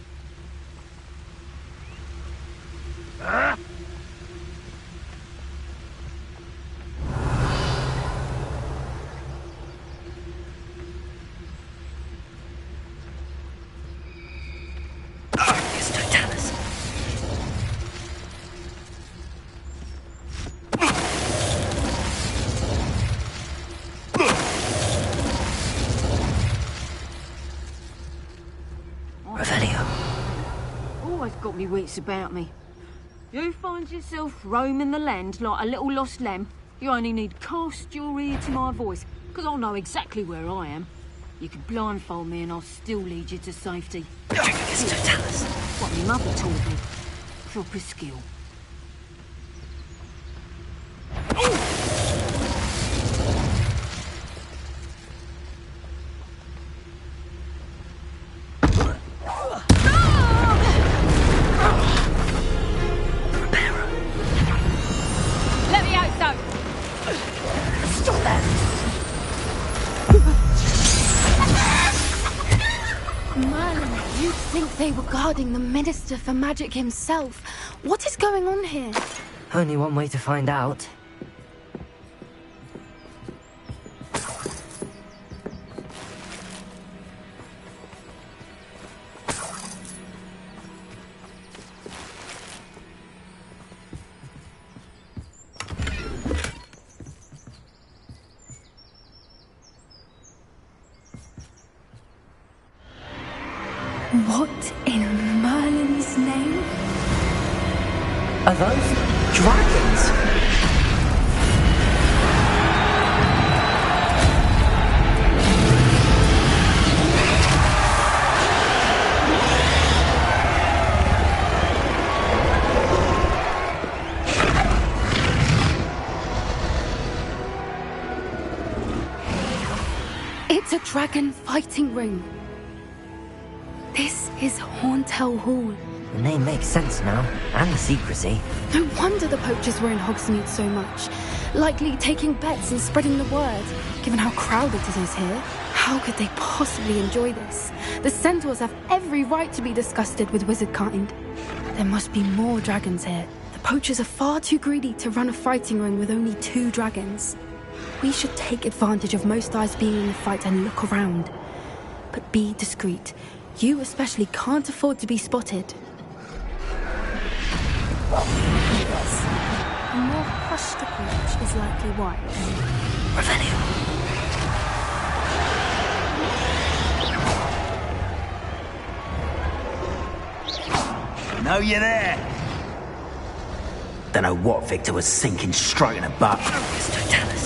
Got me wits about me. You find yourself roaming the land like a little lost lamb, you only need cast your ear to my voice, because I'll know exactly where I am. You can blindfold me and I'll still lead you to safety. What my mother taught me. Proper skill. They were guarding the Minister for Magic himself. What is going on here? Only one way to find out. What in Merlin's name? Are those dragons? It's a dragon fighting ring. This is Horntail Hall. The name makes sense now, and the secrecy. No wonder the poachers were in Hogsmeade so much. Likely taking bets and spreading the word, given how crowded it is here. How could they possibly enjoy this? The centaurs have every right to be disgusted with wizard kind. There must be more dragons here. The poachers are far too greedy to run a fighting ring with only 2 dragons. We should take advantage of most eyes being in the fight and look around. But be discreet. You especially can't afford to be spotted. Yes. A more hushed approach is likely wise. Revelio. Know you there? Don't know what Victor was thinking, stroking a butt. Tell us.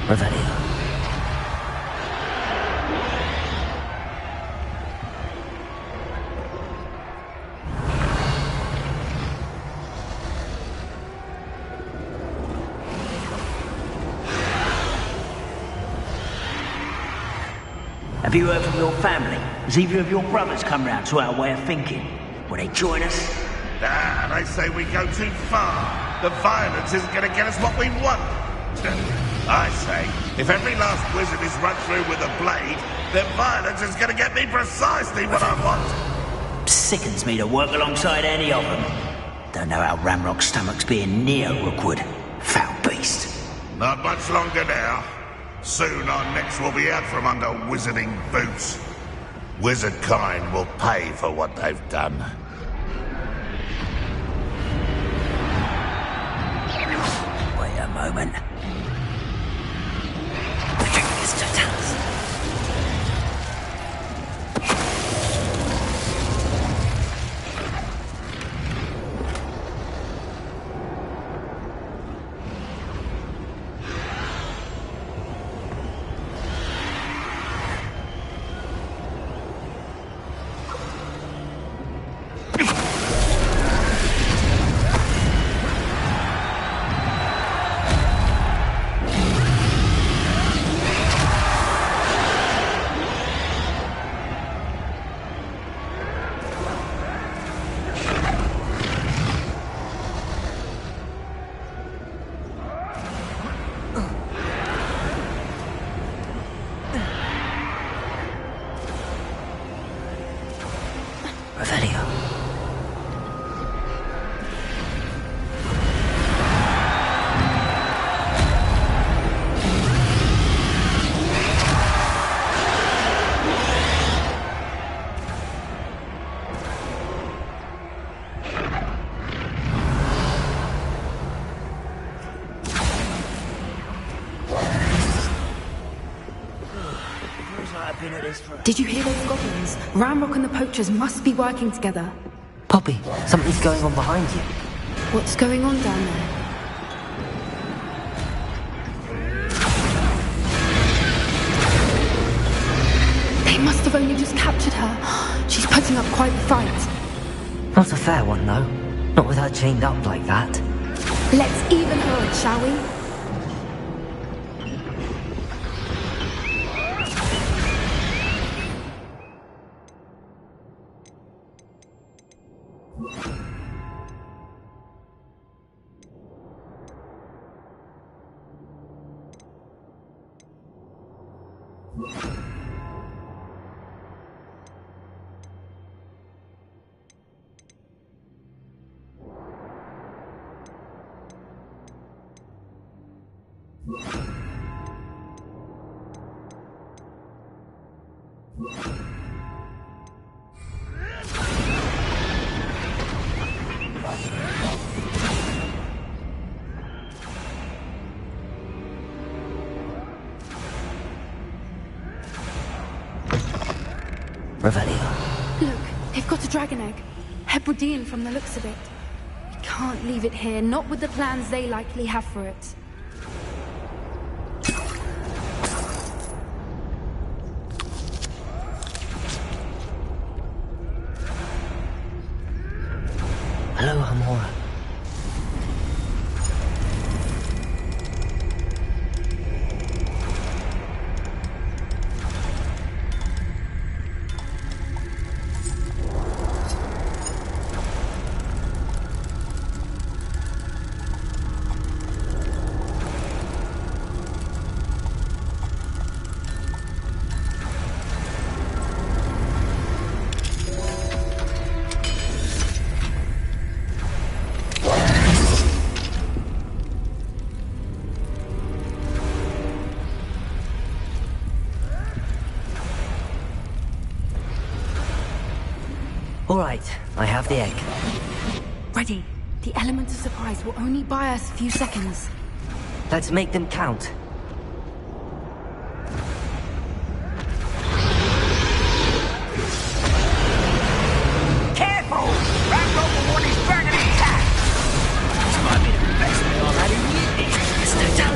Revelio. Have you heard from your family? Has either of your brothers come round to our way of thinking? Will they join us? Ah, they say we go too far. The violence isn't going to get us what we want. I say, if every last wizard is run through with a blade, then violence is going to get me precisely what I want. Sickens me to work alongside any of them. Don't know how Ramrock's stomach's being near Rookwood. Foul beast. Not much longer now. Soon our necks will be out from under wizarding boots. Wizard kind will pay for what they've done. Wait a moment. Did you hear those goblins? Ramrock and the poachers must be working together. Poppy, something's going on behind you. What's going on down there? They must have only just captured her. She's putting up quite the fight. Not a fair one, though. Not with her chained up like that. Let's even her, shall we? Revelio. Look, they've got a dragon egg. Hebridean from the looks of it. We can't leave it here, not with the plans they likely have for it. Hello, Hamora. All right, I have the egg. Ready. The element of surprise will only buy us a few seconds. Let's make them count. Careful! Randolph will want his dragon attack! This might be the best thing I've had in years. It's no doubt.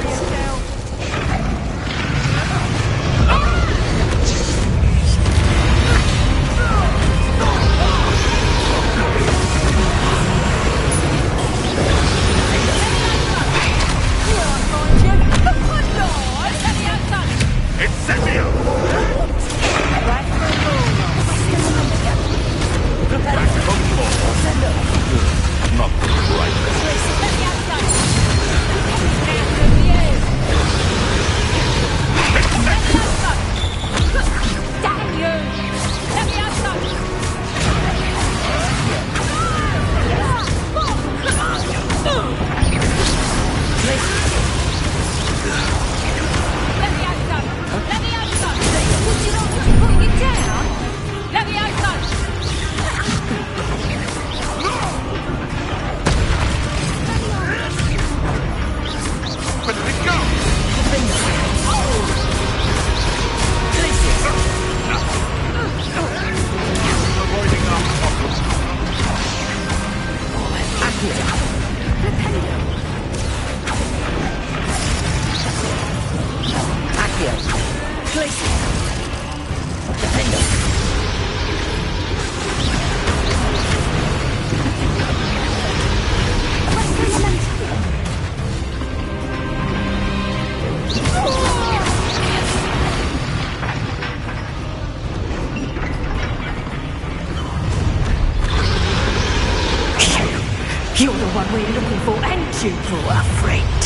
You're the one we're looking for, and you brought a friend.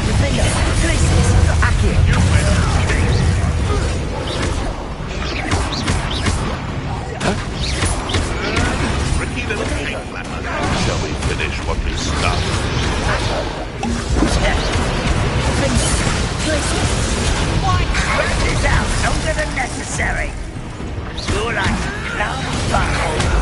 Defender, places, Accio. Tricky little cake flapper. Shall we finish what we started? Defender, places. Why drag this out longer than necessary? You're like clown butthole.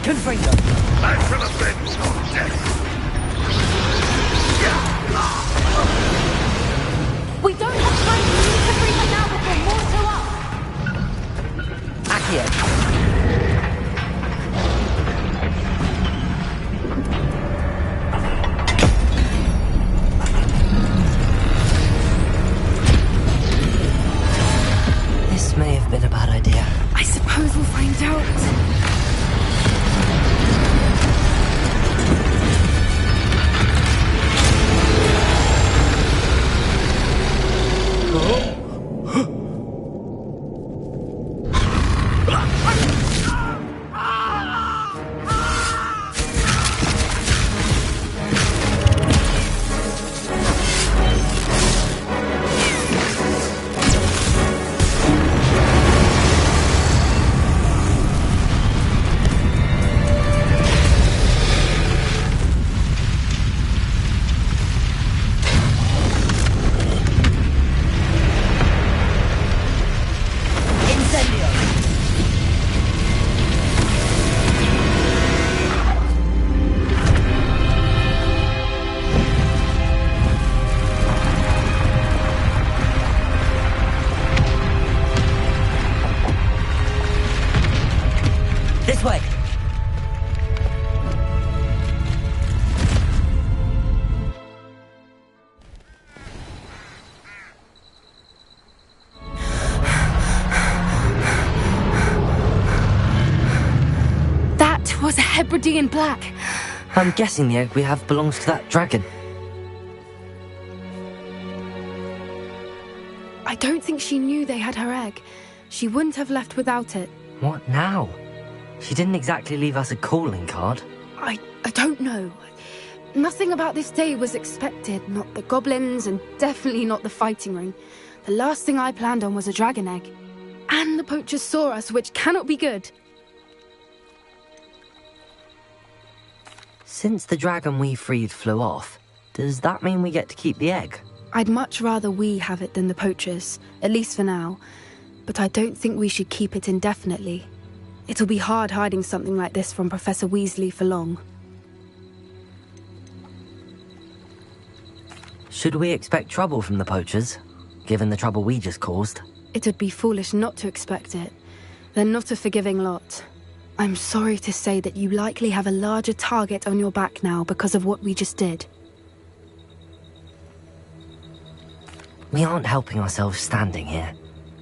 can free them. I should have been so dead. We don't have time to use the free her now before more show up. Accio. This may have been a bad idea. I suppose we'll find out. This way. That was a Hebridean black. I'm guessing the egg we have belongs to that dragon. I don't think she knew they had her egg. She wouldn't have left without it. What now? She didn't exactly leave us a calling card. I don't know. Nothing about this day was expected. Not the goblins, and definitely not the fighting ring. The last thing I planned on was a dragon egg. And the poachers saw us, which cannot be good. Since the dragon we freed flew off, does that mean we get to keep the egg? I'd much rather we have it than the poachers, at least for now. But I don't think we should keep it indefinitely. It'll be hard hiding something like this from Professor Weasley for long. Should we expect trouble from the poachers, given the trouble we just caused? It'd be foolish not to expect it. They're not a forgiving lot. I'm sorry to say that you likely have a larger target on your back now because of what we just did. We aren't helping ourselves standing here.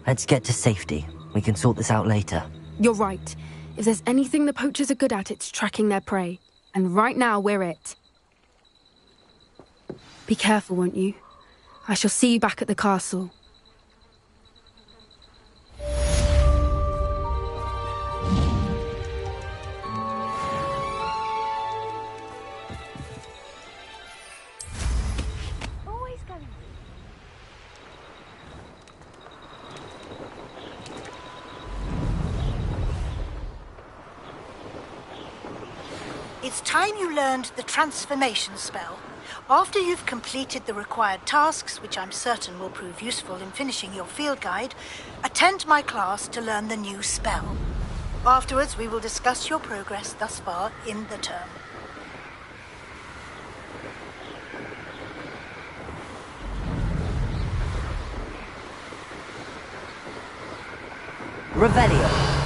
Let's get to safety. We can sort this out later. You're right. If there's anything the poachers are good at, it's tracking their prey. And right now, we're it. Be careful, won't you? I shall see you back at the castle. It's time you learned the transformation spell. After you've completed the required tasks, which I'm certain will prove useful in finishing your field guide, attend my class to learn the new spell. Afterwards, we will discuss your progress thus far in the term. Revelio.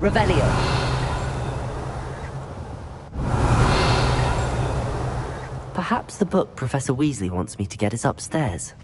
Revelio. Perhaps the book Professor Weasley wants me to get is upstairs.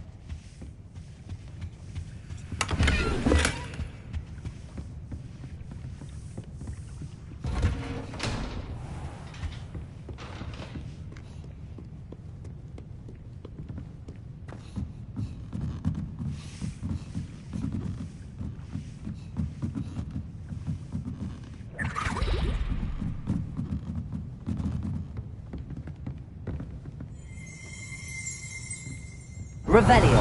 Revelio.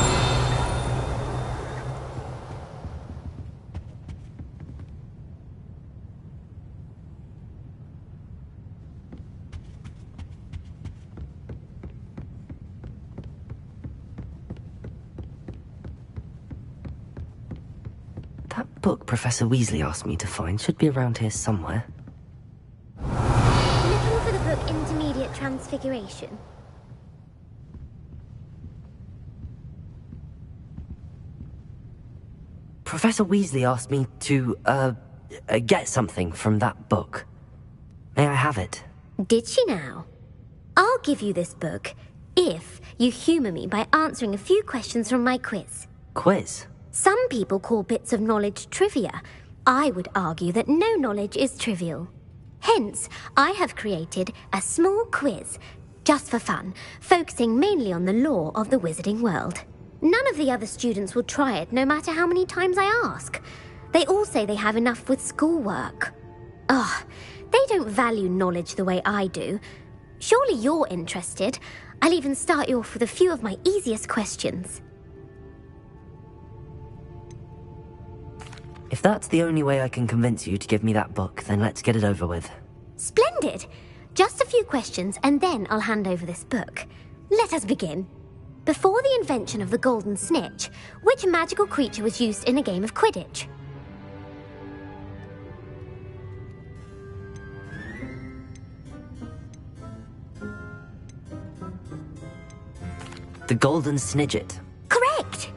That book Professor Weasley asked me to find should be around here somewhere. Looking for the book Intermediate Transfiguration? Professor Weasley asked me to, get something from that book. May I have it? Did she now? I'll give you this book if you humour me by answering a few questions from my quiz. Quiz? Some people call bits of knowledge trivia. I would argue that no knowledge is trivial. Hence, I have created a small quiz, just for fun, focusing mainly on the lore of the wizarding world. None of the other students will try it, no matter how many times I ask. They all say they have enough with schoolwork. Ugh, they don't value knowledge the way I do. Surely you're interested. I'll even start you off with a few of my easiest questions. If that's the only way I can convince you to give me that book, then let's get it over with. Splendid! Just a few questions, and then I'll hand over this book. Let us begin. Before the invention of the golden snitch, which magical creature was used in a game of Quidditch? The golden snidget. Correct!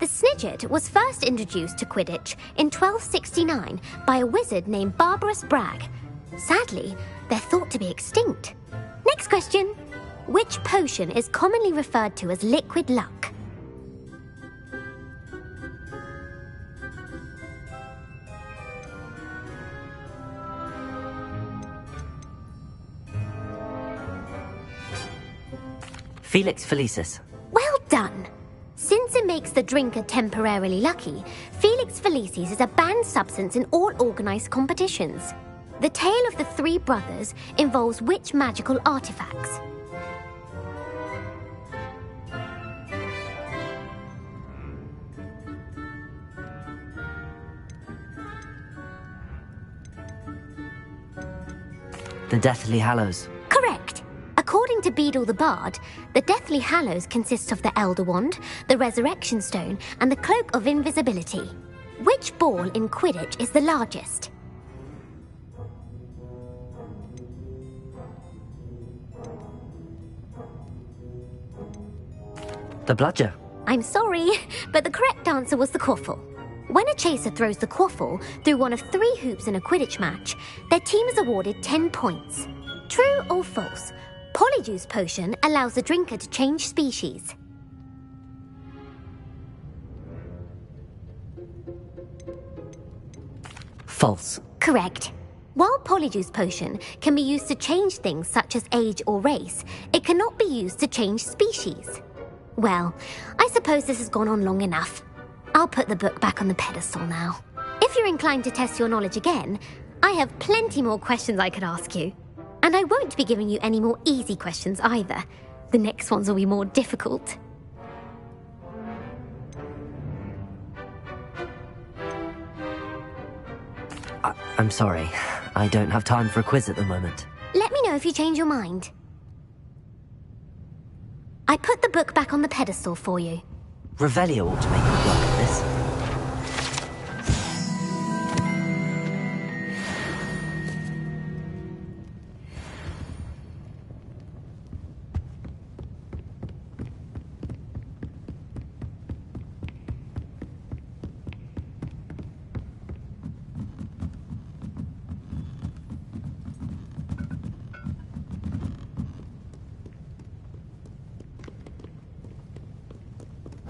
The snidget was first introduced to Quidditch in 1269 by a wizard named Barbarous Bragg. Sadly, they're thought to be extinct. Next question. Which potion is commonly referred to as liquid luck? Felix Felicis. Well done! Since it makes the drinker temporarily lucky, Felix Felicis is a banned substance in all organised competitions. The tale of the three brothers involves which magical artifacts? The Deathly Hallows. Correct! According to Beedle the Bard, the Deathly Hallows consists of the Elder Wand, the Resurrection Stone, and the Cloak of Invisibility. Which ball in Quidditch is the largest? The bludger. I'm sorry, but the correct answer was the quaffle. When a chaser throws the quaffle through one of 3 hoops in a Quidditch match, their team is awarded 10 points. True or false? Polyjuice potion allows the drinker to change species. False. Correct. While Polyjuice potion can be used to change things such as age or race, it cannot be used to change species. Well, I suppose this has gone on long enough. I'll put the book back on the pedestal now. If you're inclined to test your knowledge again, I have plenty more questions I could ask you. And I won't be giving you any more easy questions either. The next ones will be more difficult. I'm sorry. I don't have time for a quiz at the moment. Let me know if you change your mind. I put the book back on the pedestal for you. Revelio ought to make good work of this.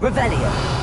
Revelio.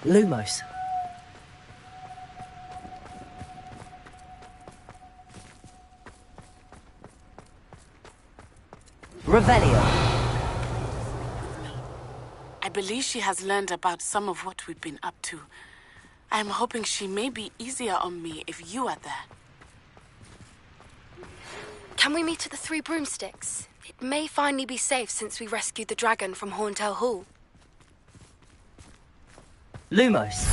Lumos. Revelio. I believe she has learned about some of what we've been up to. I'm hoping she may be easier on me if you are there. Can we meet at the Three Broomsticks? It may finally be safe since we rescued the dragon from Horntail Hall. Lumos.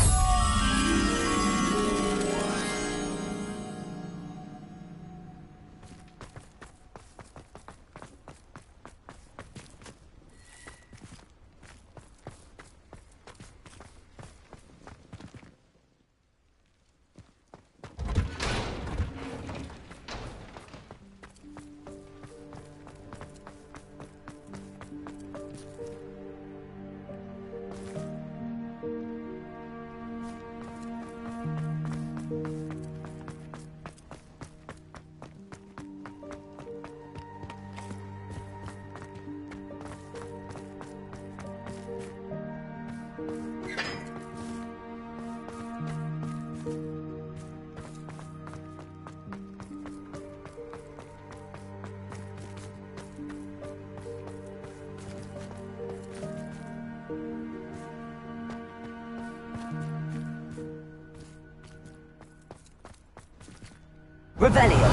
Revelio.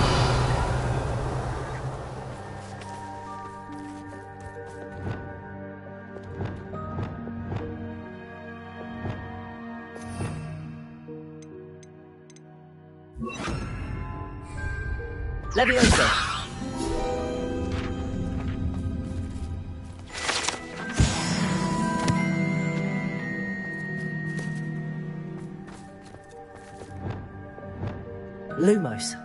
Leviosa. Lumos.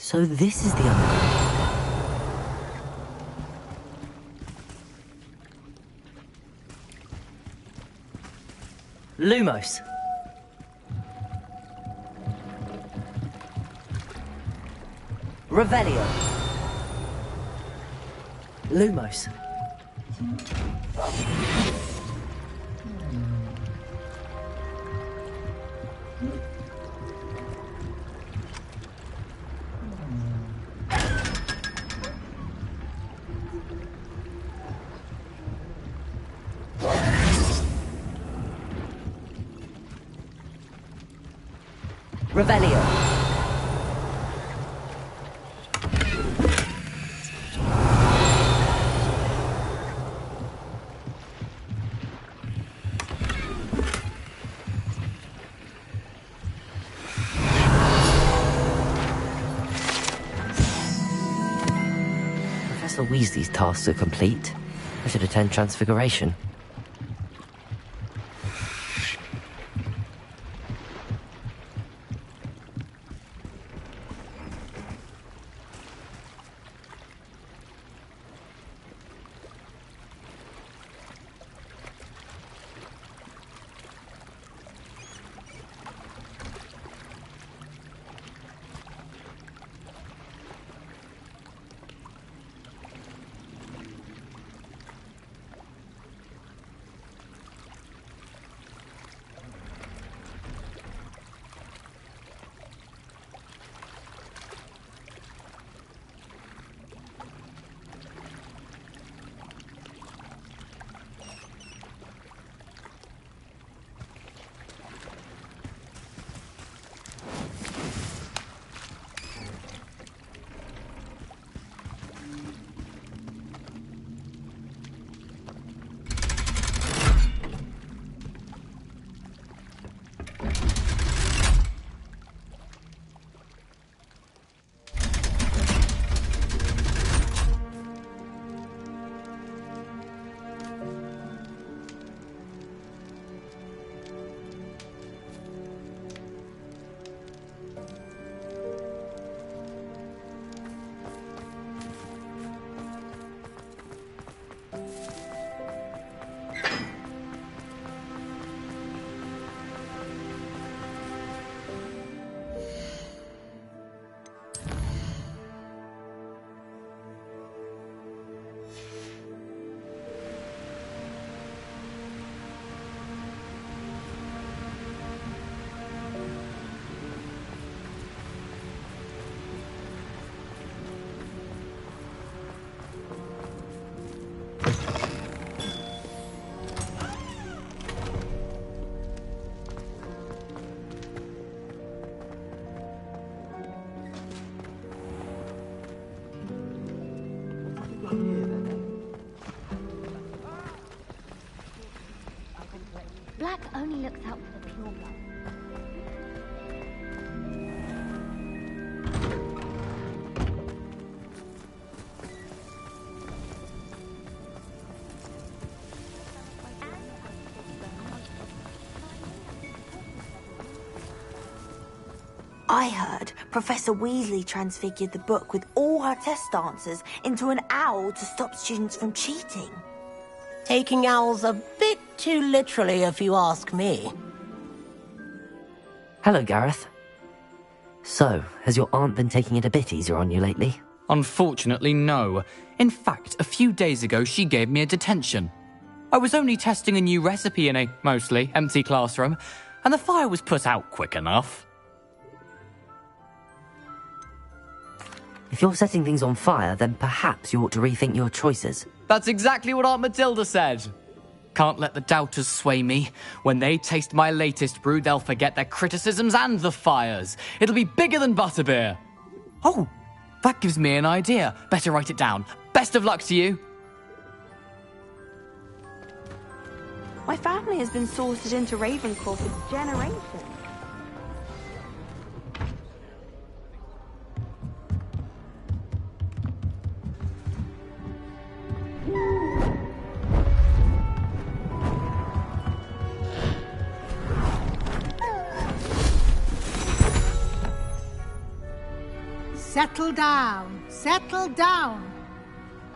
So this is the underground. Lumos. Revelio. Lumos. Revelio. Professor Weasley's tasks are complete. I should attend Transfiguration. Black only looks out for the pure blood. I heard Professor Weasley transfigured the book with all her test answers into an owl to stop students from cheating. Taking owls a bit too literally, if you ask me. Hello, Gareth. So, has your aunt been taking it a bit easier on you lately? Unfortunately, no. In fact, a few days ago, she gave me a detention. I was only testing a new recipe in a mostly empty classroom, and the fire was put out quick enough. If you're setting things on fire, then perhaps you ought to rethink your choices. That's exactly what Aunt Matilda said. Can't let the doubters sway me. When they taste my latest brew, they'll forget their criticisms and the fires. It'll be bigger than butterbeer. Oh, that gives me an idea. Better write it down. Best of luck to you. My family has been sorted into Ravenclaw for generations. settle down. Settle down.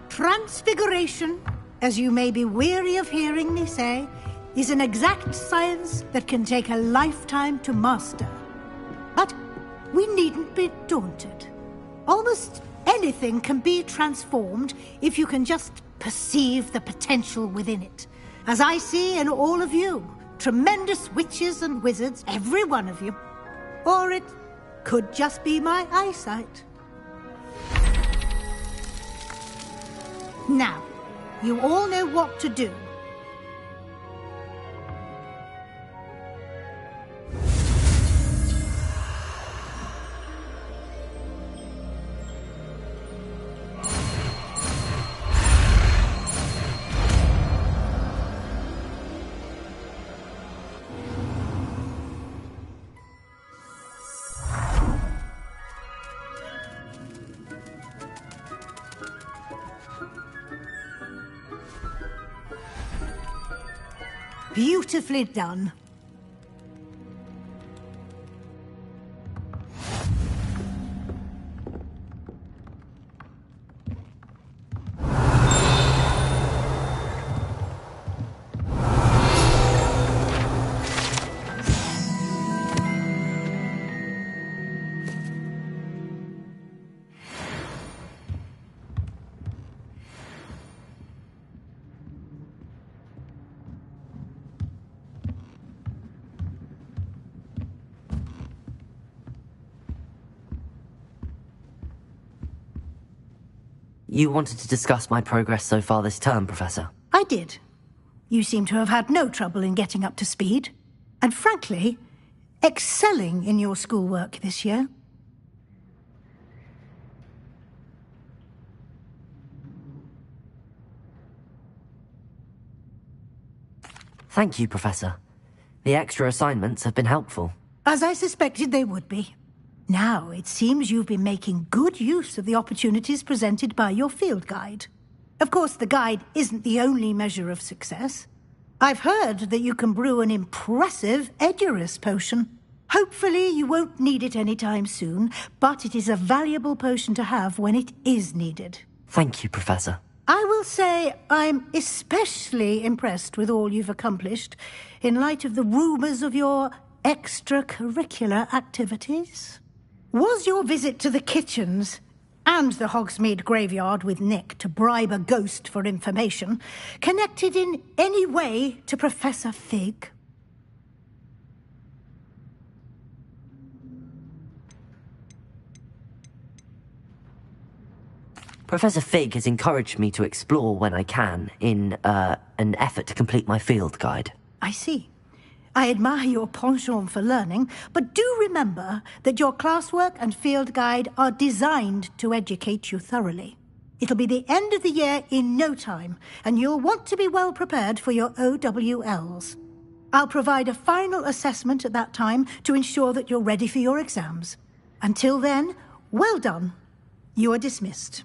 Transfiguration, as you may be weary of hearing me say, is an exact science that can take a lifetime to master. But we needn't be daunted. Almost anything can be transformed if you can just perceive the potential within it. As I see in all of you, tremendous witches and wizards, every one of you. Or it could just be my eyesight. Now, you all know what to do. Beautifully done. You wanted to discuss my progress so far this term, Professor? I did. You seem to have had no trouble in getting up to speed. And frankly, excelling in your schoolwork this year. Thank you, Professor. The extra assignments have been helpful. As I suspected they would be. Now, it seems you've been making good use of the opportunities presented by your field guide. Of course, the guide isn't the only measure of success. I've heard that you can brew an impressive Edurus potion. Hopefully, you won't need it anytime soon, but it is a valuable potion to have when it is needed. Thank you, Professor. I will say I'm especially impressed with all you've accomplished in light of the rumors of your extracurricular activities. Was your visit to the kitchens and the Hogsmeade graveyard with Nick to bribe a ghost for information connected in any way to Professor Fig? Professor Fig has encouraged me to explore when I can in an effort to complete my field guide. I see. I admire your penchant for learning, but do remember that your classwork and field guide are designed to educate you thoroughly. It'll be the end of the year in no time, and you'll want to be well prepared for your OWLs. I'll provide a final assessment at that time to ensure that you're ready for your exams. Until then, well done. You are dismissed.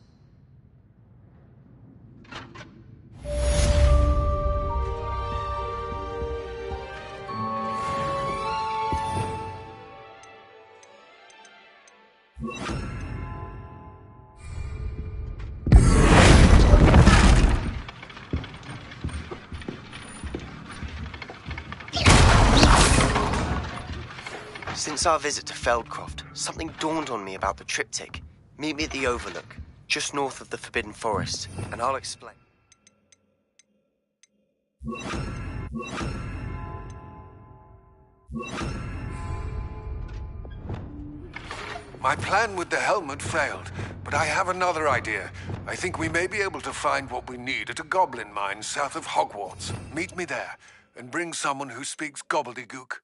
Since our visit to Feldcroft, something dawned on me about the triptych. Meet me at the Overlook, just north of the Forbidden Forest, and I'll explain. My plan with the helmet failed, but I have another idea. I think we may be able to find what we need at a goblin mine south of Hogwarts. Meet me there, and bring someone who speaks gobbledygook.